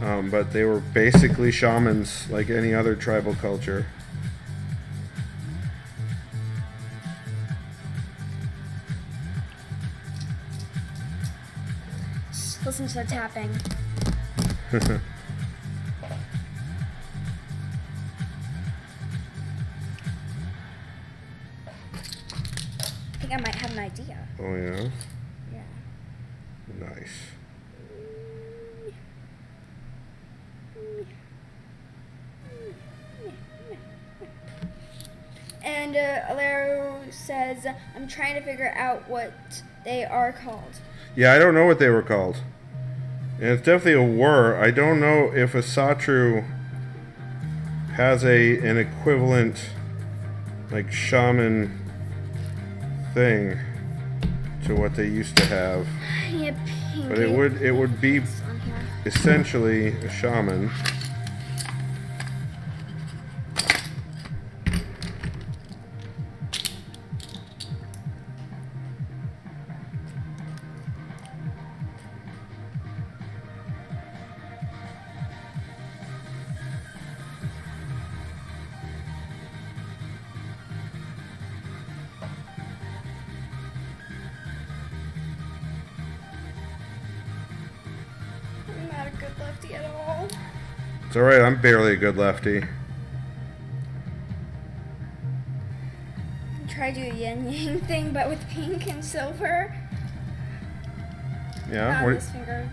but they were basically shamans, like any other tribal culture. Just listen to the tapping. I think I might have an idea. Oh yeah? Yeah. Nice. And Alero says, I'm trying to figure out what they are called. Yeah, I don't know what they were called. And it's definitely a whir. I don't know if a satru has an equivalent, like, shaman thing to what they used to have. Yeah, but it would be essentially a shaman. It's alright, I'm barely a good lefty. Try to do a yin yang thing, but with pink and silver. Yeah? On this finger.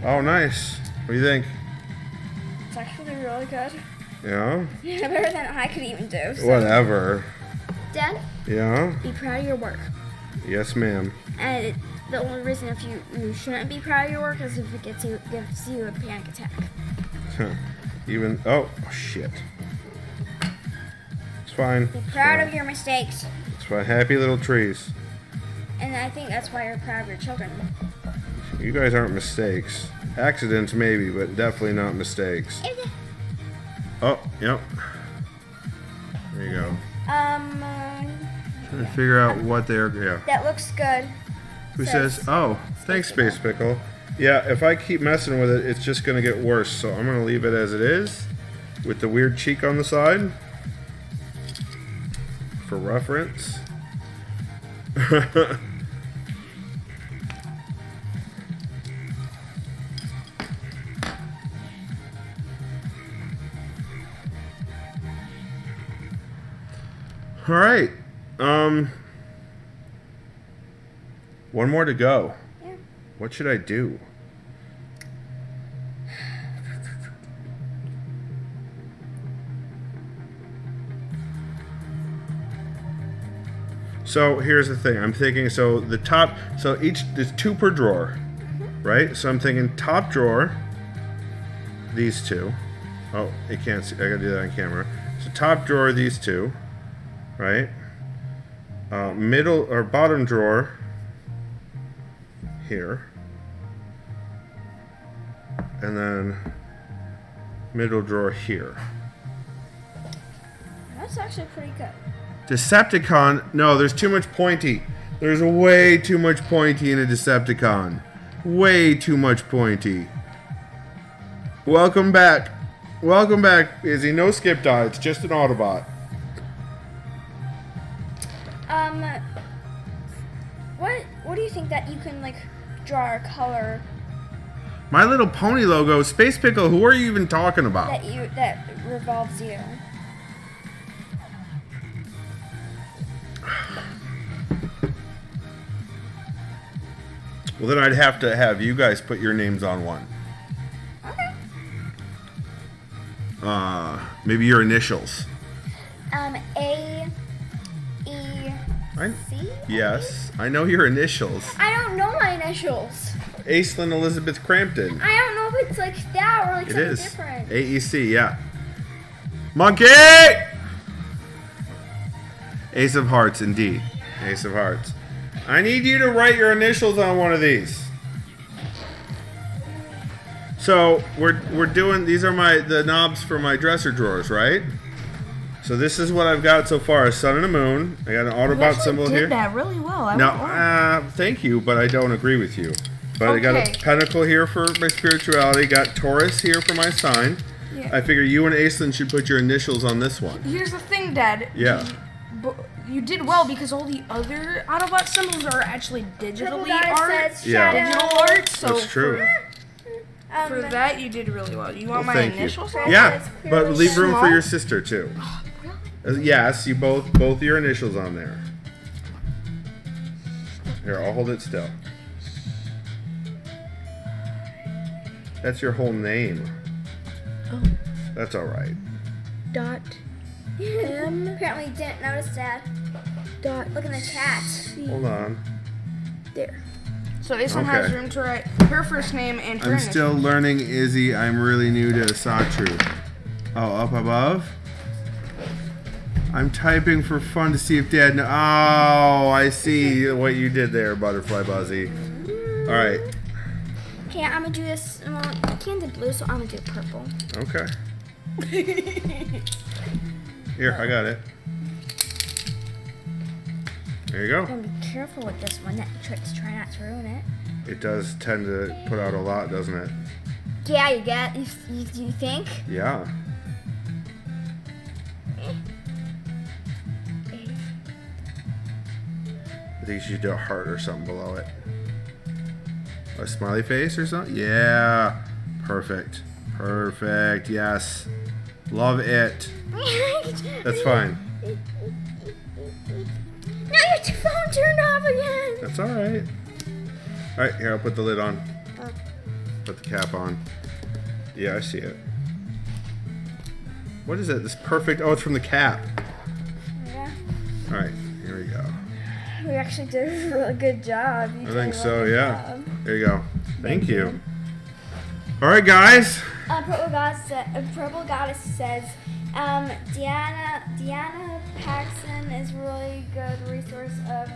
Oh, nice. What do you think? It's actually really good. Yeah? Yeah, better than I could even do. So. Whatever. Dad? Yeah? Be proud of your work. Yes, ma'am. And the only reason if you shouldn't be proud of your work is if it gives you a panic attack. Oh shit. It's fine. Be proud of your mistakes. It's fine. Happy little trees. And I think that's why you're proud of your children. You guys aren't mistakes. Accidents maybe, but definitely not mistakes. Oh, yep. There you go. Trying to figure out what they're. Yeah. That looks good. Who says? Oh, thanks, Space Pickle. Yeah, if I keep messing with it, it's just going to get worse. So I'm going to leave it as it is with the weird cheek on the side for reference. All right. One more to go. Yeah. What should I do? So here's the thing. I'm thinking, so the top, so there's 2 per drawer, right? So I'm thinking top drawer, these 2. Oh, you can't see, I gotta do that on camera. So top drawer, these 2, right? Middle or bottom drawer, here. And then Middle drawer here. That's actually pretty good. Decepticon. No, there's too much pointy. There's way too much pointy in a Decepticon. Way too much pointy. Welcome back. Welcome back, Izzy. No skip die. It's just an Autobot. What do you think that you can like draw a color My Little Pony logo. Space Pickle. Who are you even talking about? that revolves you? Well, then I'd have to have you guys put your names on one. Okay. Maybe your initials. A, E, C? Yes, I know your initials. I don't know my initials. Aislinn Elizabeth Crampton. I don't know if it's like that or like It something is. different. AEC, yeah. Monkey! Ace of Hearts, indeed. Ace of Hearts. I need you to write your initials on one of these. So we're doing. These are the knobs for my dresser drawers, right? So this is what I've got so far: a sun and a moon. I got an Autobot symbol here. You did that really well. No, thank you, but I don't agree with you. But I got a pentacle here for my spirituality. Got Taurus here for my sign. Yeah. I figure you and Aislinn should put your initials on this one. Here's the thing, Dad. Yeah. You did well because all the other Autobot symbols are actually digitally Goddess art. says Yeah. shadow. Digital art. So That's true. For that, you did really well. You want my Thank initials? you. on Yeah, It's but clearly leave room for small. your sister too. Yes, you both your initials on there. Here, I'll hold it still. That's your whole name. Oh. That's all right. Dot Apparently you didn't notice that. dot. Look in the chat. Hold on. There. So Aislinn has Okay. room to write her first name and her I'm initials. still learning, Izzy. I'm really new to Satru. Oh, up above? I'm typing for fun to see if Dad knows. Oh, I see what you did there, Butterfly Buzzy. All right. Okay, I'm gonna do this. Well, I can't do blue, so I'm gonna do purple. Okay. Here, I got it. There you go. I'm gonna be careful with this one. That tricks. Try not to ruin it. It does tend to put out a lot, doesn't it? Yeah, you get. You think? Yeah. I think you should do a heart or something below it. A smiley face or something? Yeah. Perfect. Perfect. Yes. Love it. That's fine. Now your phone turned off again. That's all right. All right, here, I'll put the lid on. Put the cap on. Yeah, I see it. What is it? This perfect. Oh, it's from the cap. Yeah. All right, here we go. We actually did a really good job. You I did think a so, really good yeah. job. There you go. Thank you. All right, guys. Purple Goddess says, Deanna Paxson is really good resource of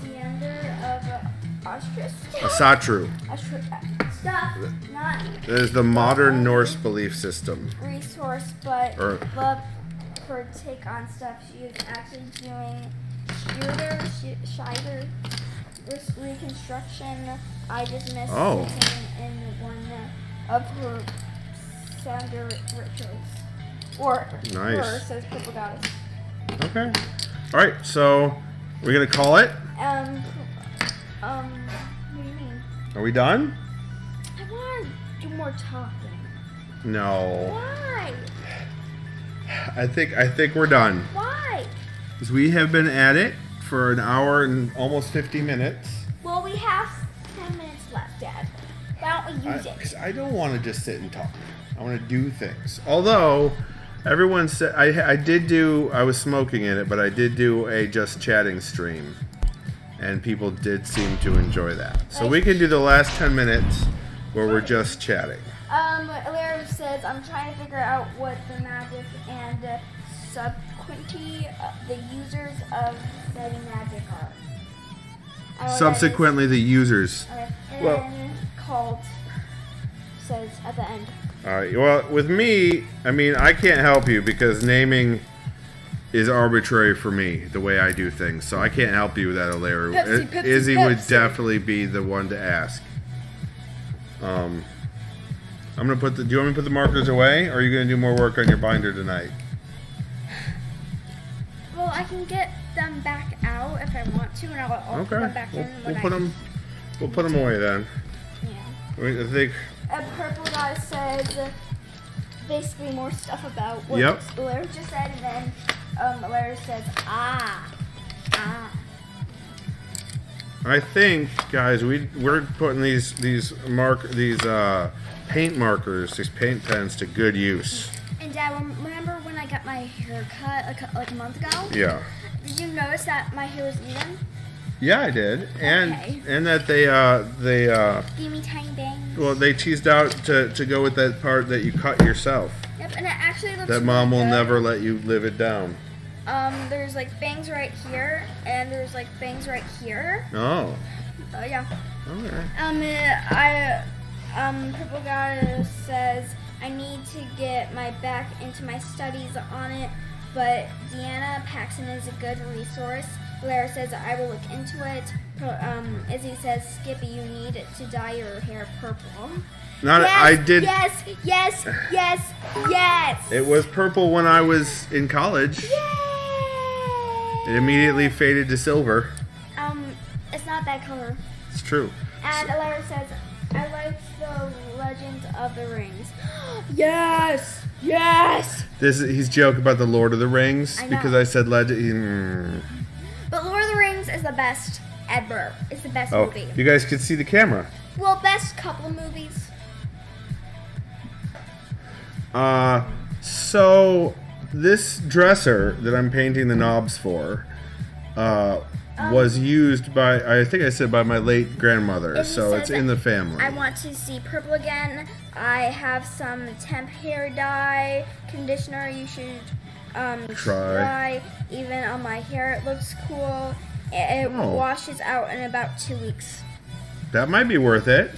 Theander of Austrian Asatru. stuff, not That is the modern Norse belief system. resource, but Or- love her take on stuff. She is actually doing Scheider reconstruction. I just missed it in one of her Sander rituals. Or Nice. her, says Purple Goddess. Okay. All right, so we're gonna call it. What do you mean? Are we done? I want to do more talking. No. Why? I think we're done. Why? 'Cause we have been at it for an hour and almost 50 minutes. Well, we have 10 minutes left, Dad. Why don't we use it? Because I don't want to just sit and talk. I want to do things. Although everyone said I was smoking in it, but I did do a just chatting stream, and people did seem to enjoy that. So we can do the last 10 minutes where we're just chatting. Larry says, I'm trying to figure out what the magic and subsequently the users of setting magic are. I don't know what that is. Subsequently, the users. Okay. And Well- then cult says at the end. Well, with me, I mean, I can't help you because naming is arbitrary for me, the way I do things. So I can't help you with that, Alaru. Pepsi, Izzy Pepsi. would definitely be the one to ask. I'm gonna put the. Do you want me to put the markers away, or are you gonna do more work on your binder tonight? Well, I can get them back out if I want to, and I'll put them back in. We'll put them away then. Yeah. I think. A purple guy says basically more stuff about what Larry just said, and then Larry says, ah. I think, guys, we're putting these paint markers, these paint pens, to good use. And Dad, remember when I got my hair cut like a month ago? Yeah. Did you notice that my hair was even? Yeah, I did, and that they Give me tiny bangs. well, they teased out to go with that part that you cut yourself. Yep, and it actually looks That Mom will really good. never let you live it down. There's like bangs right here, and there's like bangs right here. Oh. Yeah. Okay. Purple guy says I need to get my back into my studies on it, but Deanna Paxson is a good resource. Lara says I will look into it. Izzy says Skippy, you need to dye your hair purple. I did. Yes. It was purple when I was in college. Yay! It immediately faded to silver. It's not that color. It's true. And Lara says I like the Legend of the Rings. Yes. He's joking about the Lord of the Rings I know. because I said legend. But Lord of the Rings is the best ever. It's the best Oh, movie. you guys could see the camera. Well, best couple of movies. So this dresser that I'm painting the knobs for was used by, I think I said, by my late grandmother. Izzy So says it's in the family. I want to see purple again. I have some temp hair dye conditioner. You should try. Even on my hair, it looks cool. It washes out in about 2 weeks. That might be worth it.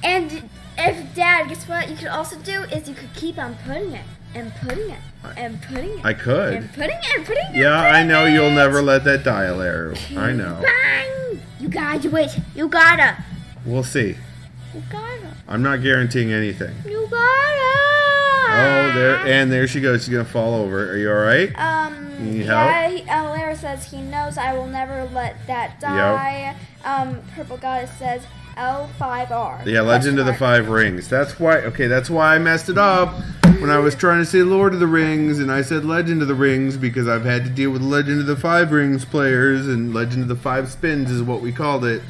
And if Dad, guess what you could also do is you could keep on putting it and putting it and putting it. I could. And putting it and putting it. Yeah, I know you'll never let that die, Alaru. I know. Bang! You gotta do it. You gotta. We'll see. You gotta. I'm not guaranteeing anything. You gotta. Oh, there she goes. She's gonna fall over. Are you all right? You need help? Lara says he knows I will never let that die. Purple Goddess says L5R. Yeah, Legend of the Five Rings. That's why I messed it up when I was trying to say Lord of the Rings, and I said Legend of the Rings because I've had to deal with Legend of the Five Rings players, and Legend of the Five Spins is what we called it.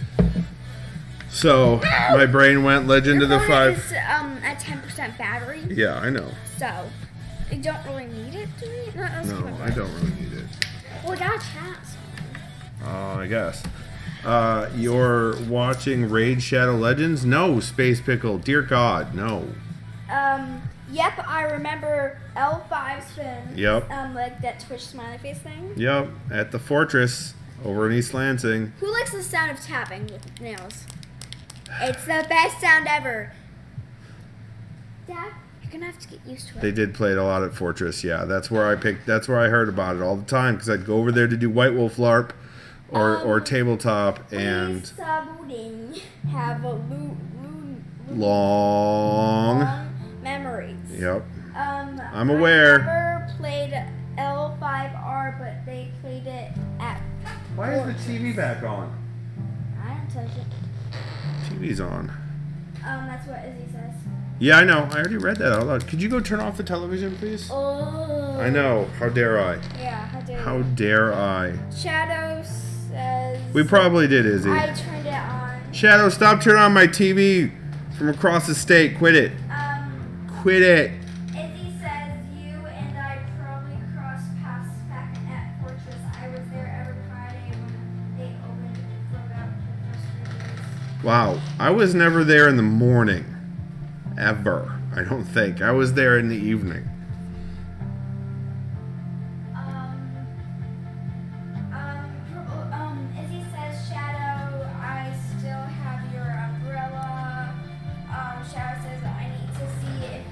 So my brain went Legend of the Five. It's at 10% battery. Yeah, I know. So you don't really need it, do you? No, I don't really need it. Well, we got a chat. I guess. You're watching Raid Shadow Legends? No, Space Pickle. Dear God, no. Yep, I remember L5 spin. Yep. Like that Twitch smiley face thing. Yep, at the Fortress over in East Lansing. Who likes the sound of tapping with nails? It's the best sound ever. Dad, you're gonna have to get used to it. They did play it a lot at Fortress. Yeah, that's where I heard about it all the time because I'd go over there to do White Wolf LARP or tabletop and have a long memories. Yep. I'm aware. I never played L5R, but they played it at. Why is the TV back on? I didn't touch it. TV's on. That's what Izzy says. Yeah, I know. I already read that out loud. Could you go turn off the television, please? Oh. I know. How dare I? Yeah, how dare I? Shadow says. We probably did, Izzy. I turned it on. Shadow, stop turning on my TV from across the state. Quit it. Quit it. Izzy says you and I probably crossed paths back at Fortress. I was there every Friday when they opened for about the first 3 days. Wow. I was never there in the morning. Ever. I don't think. I was there in the evening. Izzy says, Shadow, I still have your umbrella. Shadow says, I need to see if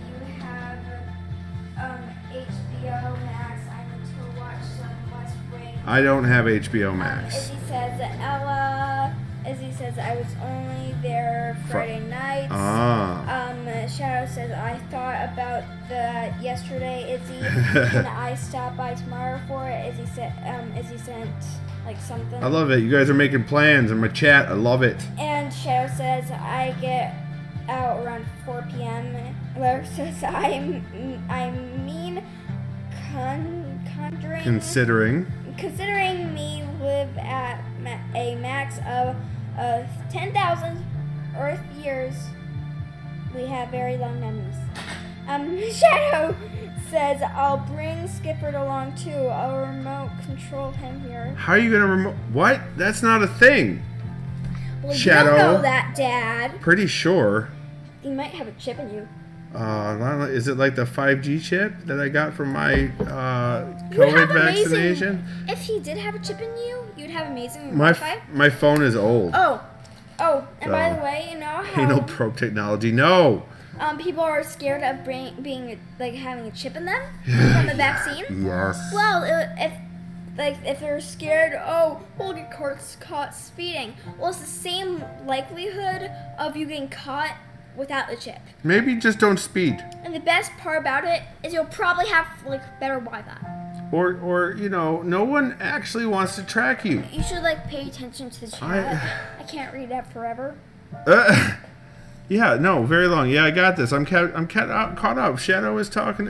I don't have HBO Max. Izzy says that Ella. Izzy says I was only there Friday nights. Shadow says I thought about that yesterday, Izzy, and I stopped by tomorrow for it. Izzy sent like something. I love it. You guys are making plans in my chat. I love it. And Shadow says I get out around 4 p.m. Larry says I mean considering me live at a max of 10,000 Earth years, we have very long memories. Shadow says I'll bring Skipper along too. I'll remote control him here. How are you gonna remote? What? That's not a thing. Well, Shadow. You don't know that, Dad. Pretty sure. He might have a chip in you. Is it like the 5G chip that I got from my COVID vaccination? If he did have a chip in you, you'd have amazing Wi-Fi. My phone is old. Oh, and by the way, you know how anal probe technology? No. People are scared of having a chip in them from the vaccine. Yes. Well, if they're scared, we'll get caught speeding. Well, it's the same likelihood of you getting caught without the chip. Maybe just don't speed. And the best part about it is you'll probably have better Wi-Fi. Or no one actually wants to track you. You should pay attention to the chat. I can't read that forever. Yeah, no, very long. Yeah, I got this. I'm caught up. Shadow is talking.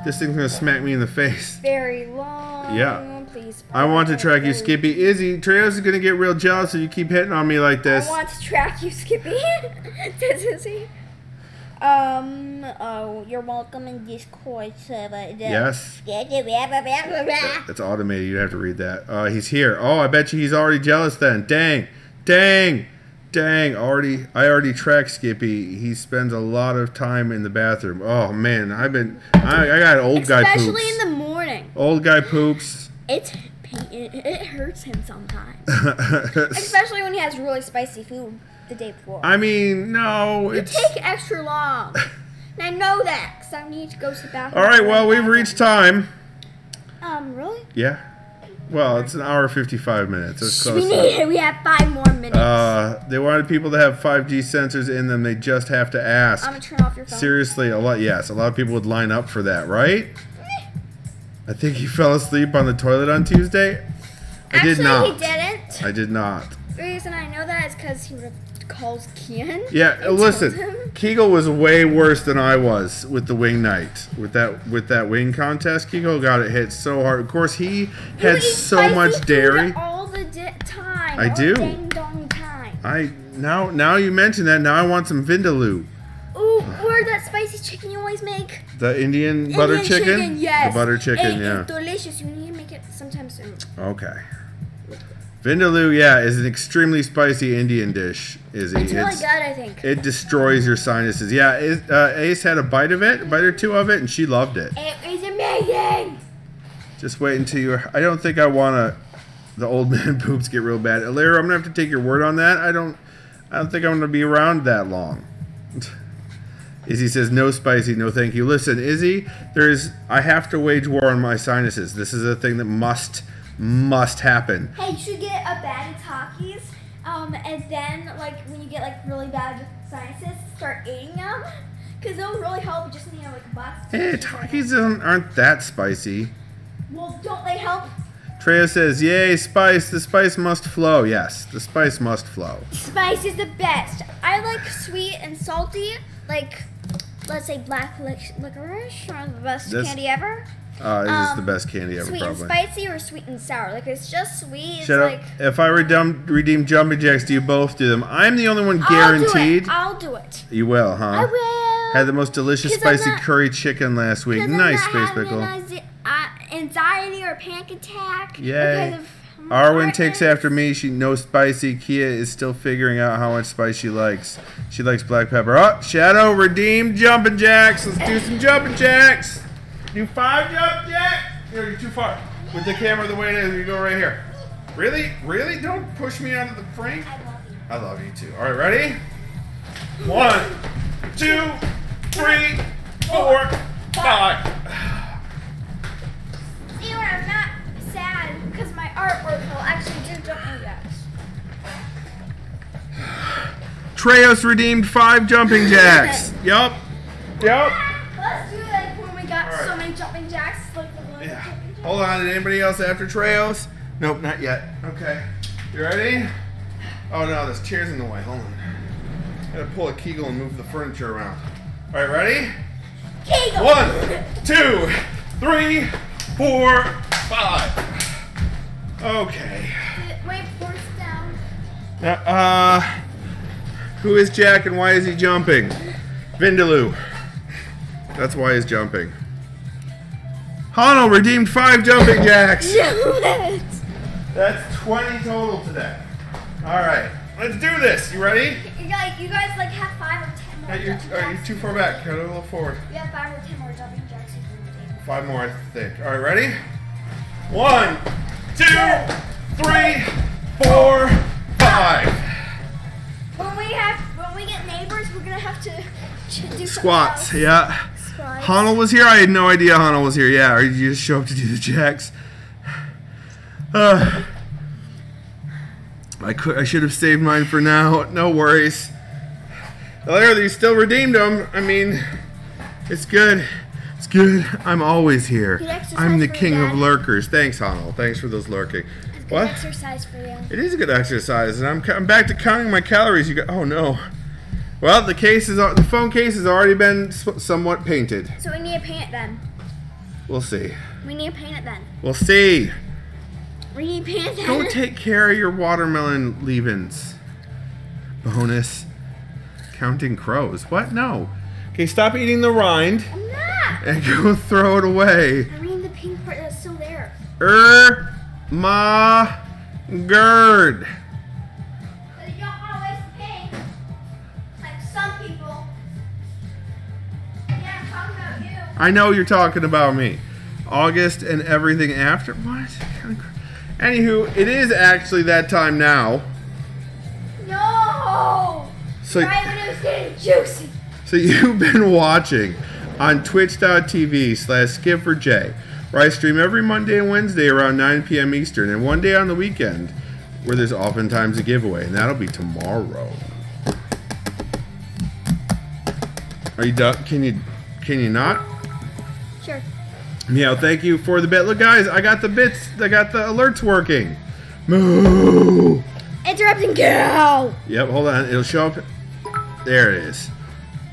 This thing's gonna smack me in the face. Very long. Yeah. Please. I want to track you, Skippy. Izzy, Treos is gonna get real jealous if you keep hitting on me like this. I want to track you, Skippy. Says Izzy. You're welcome in Discord server. Yes. It's automated. You have to read that. He's here. Oh, I bet you he's already jealous then. Dang. I already tracked Skippy. He spends a lot of time in the bathroom. Oh man, I got old guy poops. Especially in the morning. Old guy poops. It hurts him sometimes. Especially when he has really spicy food the day before. I mean, no, it take extra long. And I know that because I need to go to the bathroom. All right, well, we've reached time. Really? Yeah. Well, it's an hour 55 minutes. That's close. We have 5 more minutes. They wanted people to have 5G sensors in them. They just have to ask. I'm gonna turn off your phone. Seriously, a lot of people would line up for that, right? I think he fell asleep on the toilet on Tuesday. Actually, did not. He didn't. I did not. The reason I know that is because he would have called Kian. Yeah, listen, Kegel was way worse than I was with the wing night. With that wing contest, Kegel got it hit so hard. Of course, he had so much dairy. All the time. I do. Dang dong time. Now you mention that. Now I want some vindaloo. Ooh, or that spicy chicken you always make. The Indian butter chicken? Yes. The butter chicken, yeah. It's delicious. You need to make it sometime soon. Okay. Vindaloo, yeah, is an extremely spicy Indian dish, Izzy. It's really good, I think. It destroys your sinuses. Yeah, Ace had a bite or two of it, and she loved it. It was amazing. Just wait until I don't think I want the old man poops get real bad. Alara, I'm going to have to take your word on that. I don't think I'm going to be around that long. Izzy says, no spicy, no thank you. Listen, Izzy, I have to wage war on my sinuses. This is a thing that must happen. Hey, you should get a bag of Takis, and then, when you get, really bad sinuses, start eating them, because it'll really help. You just need, a box. Hey, Takis aren't that spicy. Well, don't they help? Treya says, yay, spice. The spice must flow. Yes, the spice must flow. Spice is the best. I like sweet and salty, let's say black licorice, or the best candy ever. This is the best candy ever, sweet probably. Sweet and spicy or sweet and sour? It's just sweet. Shut up. If I redeem jumping jacks, do you both do them? I'm the only one guaranteed. I'll do it. You will, huh? I will. Had the most delicious spicy curry chicken last week. Nice, Space Pickle. Anxiety or panic attack. Yay. Arwen takes after me. She knows spicy. Kia is still figuring out how much spice she likes. She likes black pepper. Oh, Shadow, redeem jumping jacks. Let's do some jumping jacks. Do 5 jump jacks. You're too far. With the camera the way it is, you go right here. Really? Really? Don't push me out of the frame. I love you too. All right, ready? 1, 2, 3, 4, 5. See where I'm not. artwork will actually do jumping jacks. Treos redeemed 5 jumping jacks. Yup. Yup. Let's do that when we got so many jumping jacks. Like the one Yeah. jumping jacks. Hold on. Did anybody else after Treos? Nope, not yet. Okay. You ready? Oh no, this chair's in the way. Hold on. Gotta pull a Kegel and move the furniture around. All right, ready? Kegel. 1, 2, 3, 4, 5. Okay. Wait, force down. Who is Jack and why is he jumping? Vindaloo. That's why he's jumping. Hano redeemed 5 jumping jacks. That's 20 total today. All right, let's do this. You ready? You guys like have 5 or 10 more jumping You're jacks. too far back. Cut it a little forward. We have 5 or 10 more jumping jacks. 5 more, I think. All right, ready? 1, 2, 3, 4, 5. When we get neighbors, we're gonna have to do Squats, something yeah. else. Squats. Honnold was here? I had no idea Honnold was here. Yeah, or did you just show up to do the jacks? I should have saved mine for now. No worries. Larry, you still redeemed them. I mean, it's good. It's good. I'm always here. Good exercise I'm the for king you, of Dad. lurkers. Thanks, Honnold. Thanks for those lurking. It's good What? exercise for you. It is a good exercise, and I'm back to counting my calories. You got? Oh no. Well, the phone case has already been somewhat painted. So we need to paint it then. We'll see. We need to paint it then. We'll see. We need to paint it then. Go take care of your watermelon leavings. Bonus. Counting crows. What? No. Okay, stop eating the rind I'm not. and go throw it away. I mean the pink part that's still there. Ma Gerd. But you don't want to waste pink. Like some people. Yeah, I'm talking about you. I know you're talking about me. August and everything after. What? Anywho, it is actually that time now. No! So, Right when it was getting juicy. so you've been watching on twitch.tv/SkipperJ, where I stream every Monday and Wednesday around 9 p.m. Eastern, and one day on the weekend, where there's oftentimes a giveaway, and that'll be tomorrow. Are you done? Can you not? Sure. Meow, thank you for the bit. Look, guys, I got the bits. I got the alerts working. Moo! Interrupting girl. Yep, hold on. It'll show up. There it is.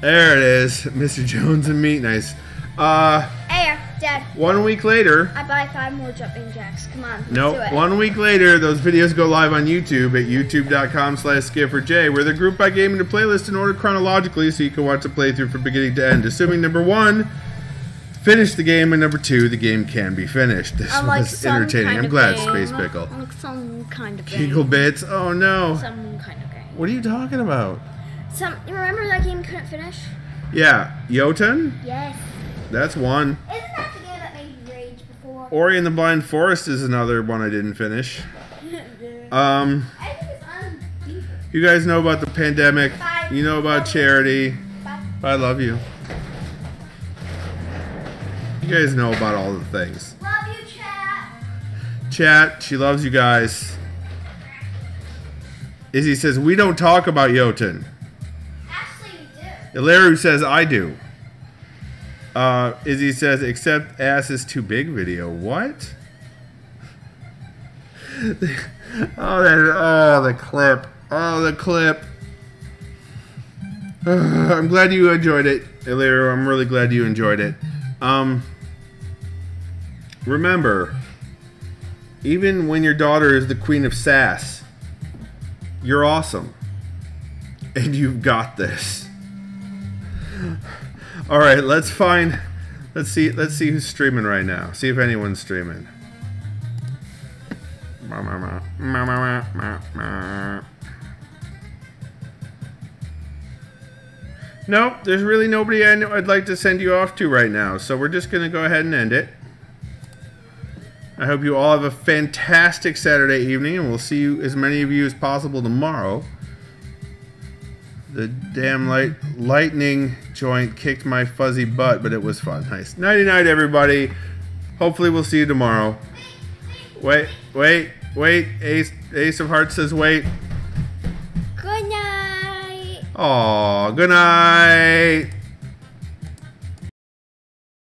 There it is. Mr. Jones and Meat Nice. Hey, Dad. 1 week later. I buy 5 more jumping jacks. Come on. Let's do Nope. it. 1 week later, those videos go live on YouTube at youtube.com/SkipperJ, where they're grouped by game into playlists in order chronologically, so you can watch the playthrough from beginning to end. Assuming number 1, finish the game, and number 2, the game can be finished. This Unlike was some entertaining. kind I'm of glad, game. Space Pickle. Like some kind of game. Kegel bits. Oh no. Some kind of game. What are you talking about? You remember that game you couldn't finish? Yeah, Jotun? Yes. That's one. Isn't that the game that made you rage before? Ori and the Blind Forest is another one I didn't finish. I think it's unbeatable. You guys know about the pandemic. Bye. You know about charity. Bye. I love you. You guys know about all the things. Love you, chat. Chat, she loves you guys. Izzy says, we don't talk about Jotun. Actually, we do. Ilaru says, I do. Izzy says, except ass is too big video. What? The clip. Oh, the clip. I'm glad you enjoyed it, Ilaru. I'm really glad you enjoyed it. Remember, even when your daughter is the queen of sass, you're awesome. And you've got this. All right, let's see who's streaming right now. See if anyone's streaming. Nope, there's really nobody I'd like to send you off to right now. So we're just going to go ahead and end it. I hope you all have a fantastic Saturday evening, and we'll see you, as many of you as possible, tomorrow. The damn lightning joint kicked my fuzzy butt, but it was fun. Nice. Nighty night, everybody. Hopefully we'll see you tomorrow. Wait. Wait. Ace of Hearts says wait. Good night. Aw, good night.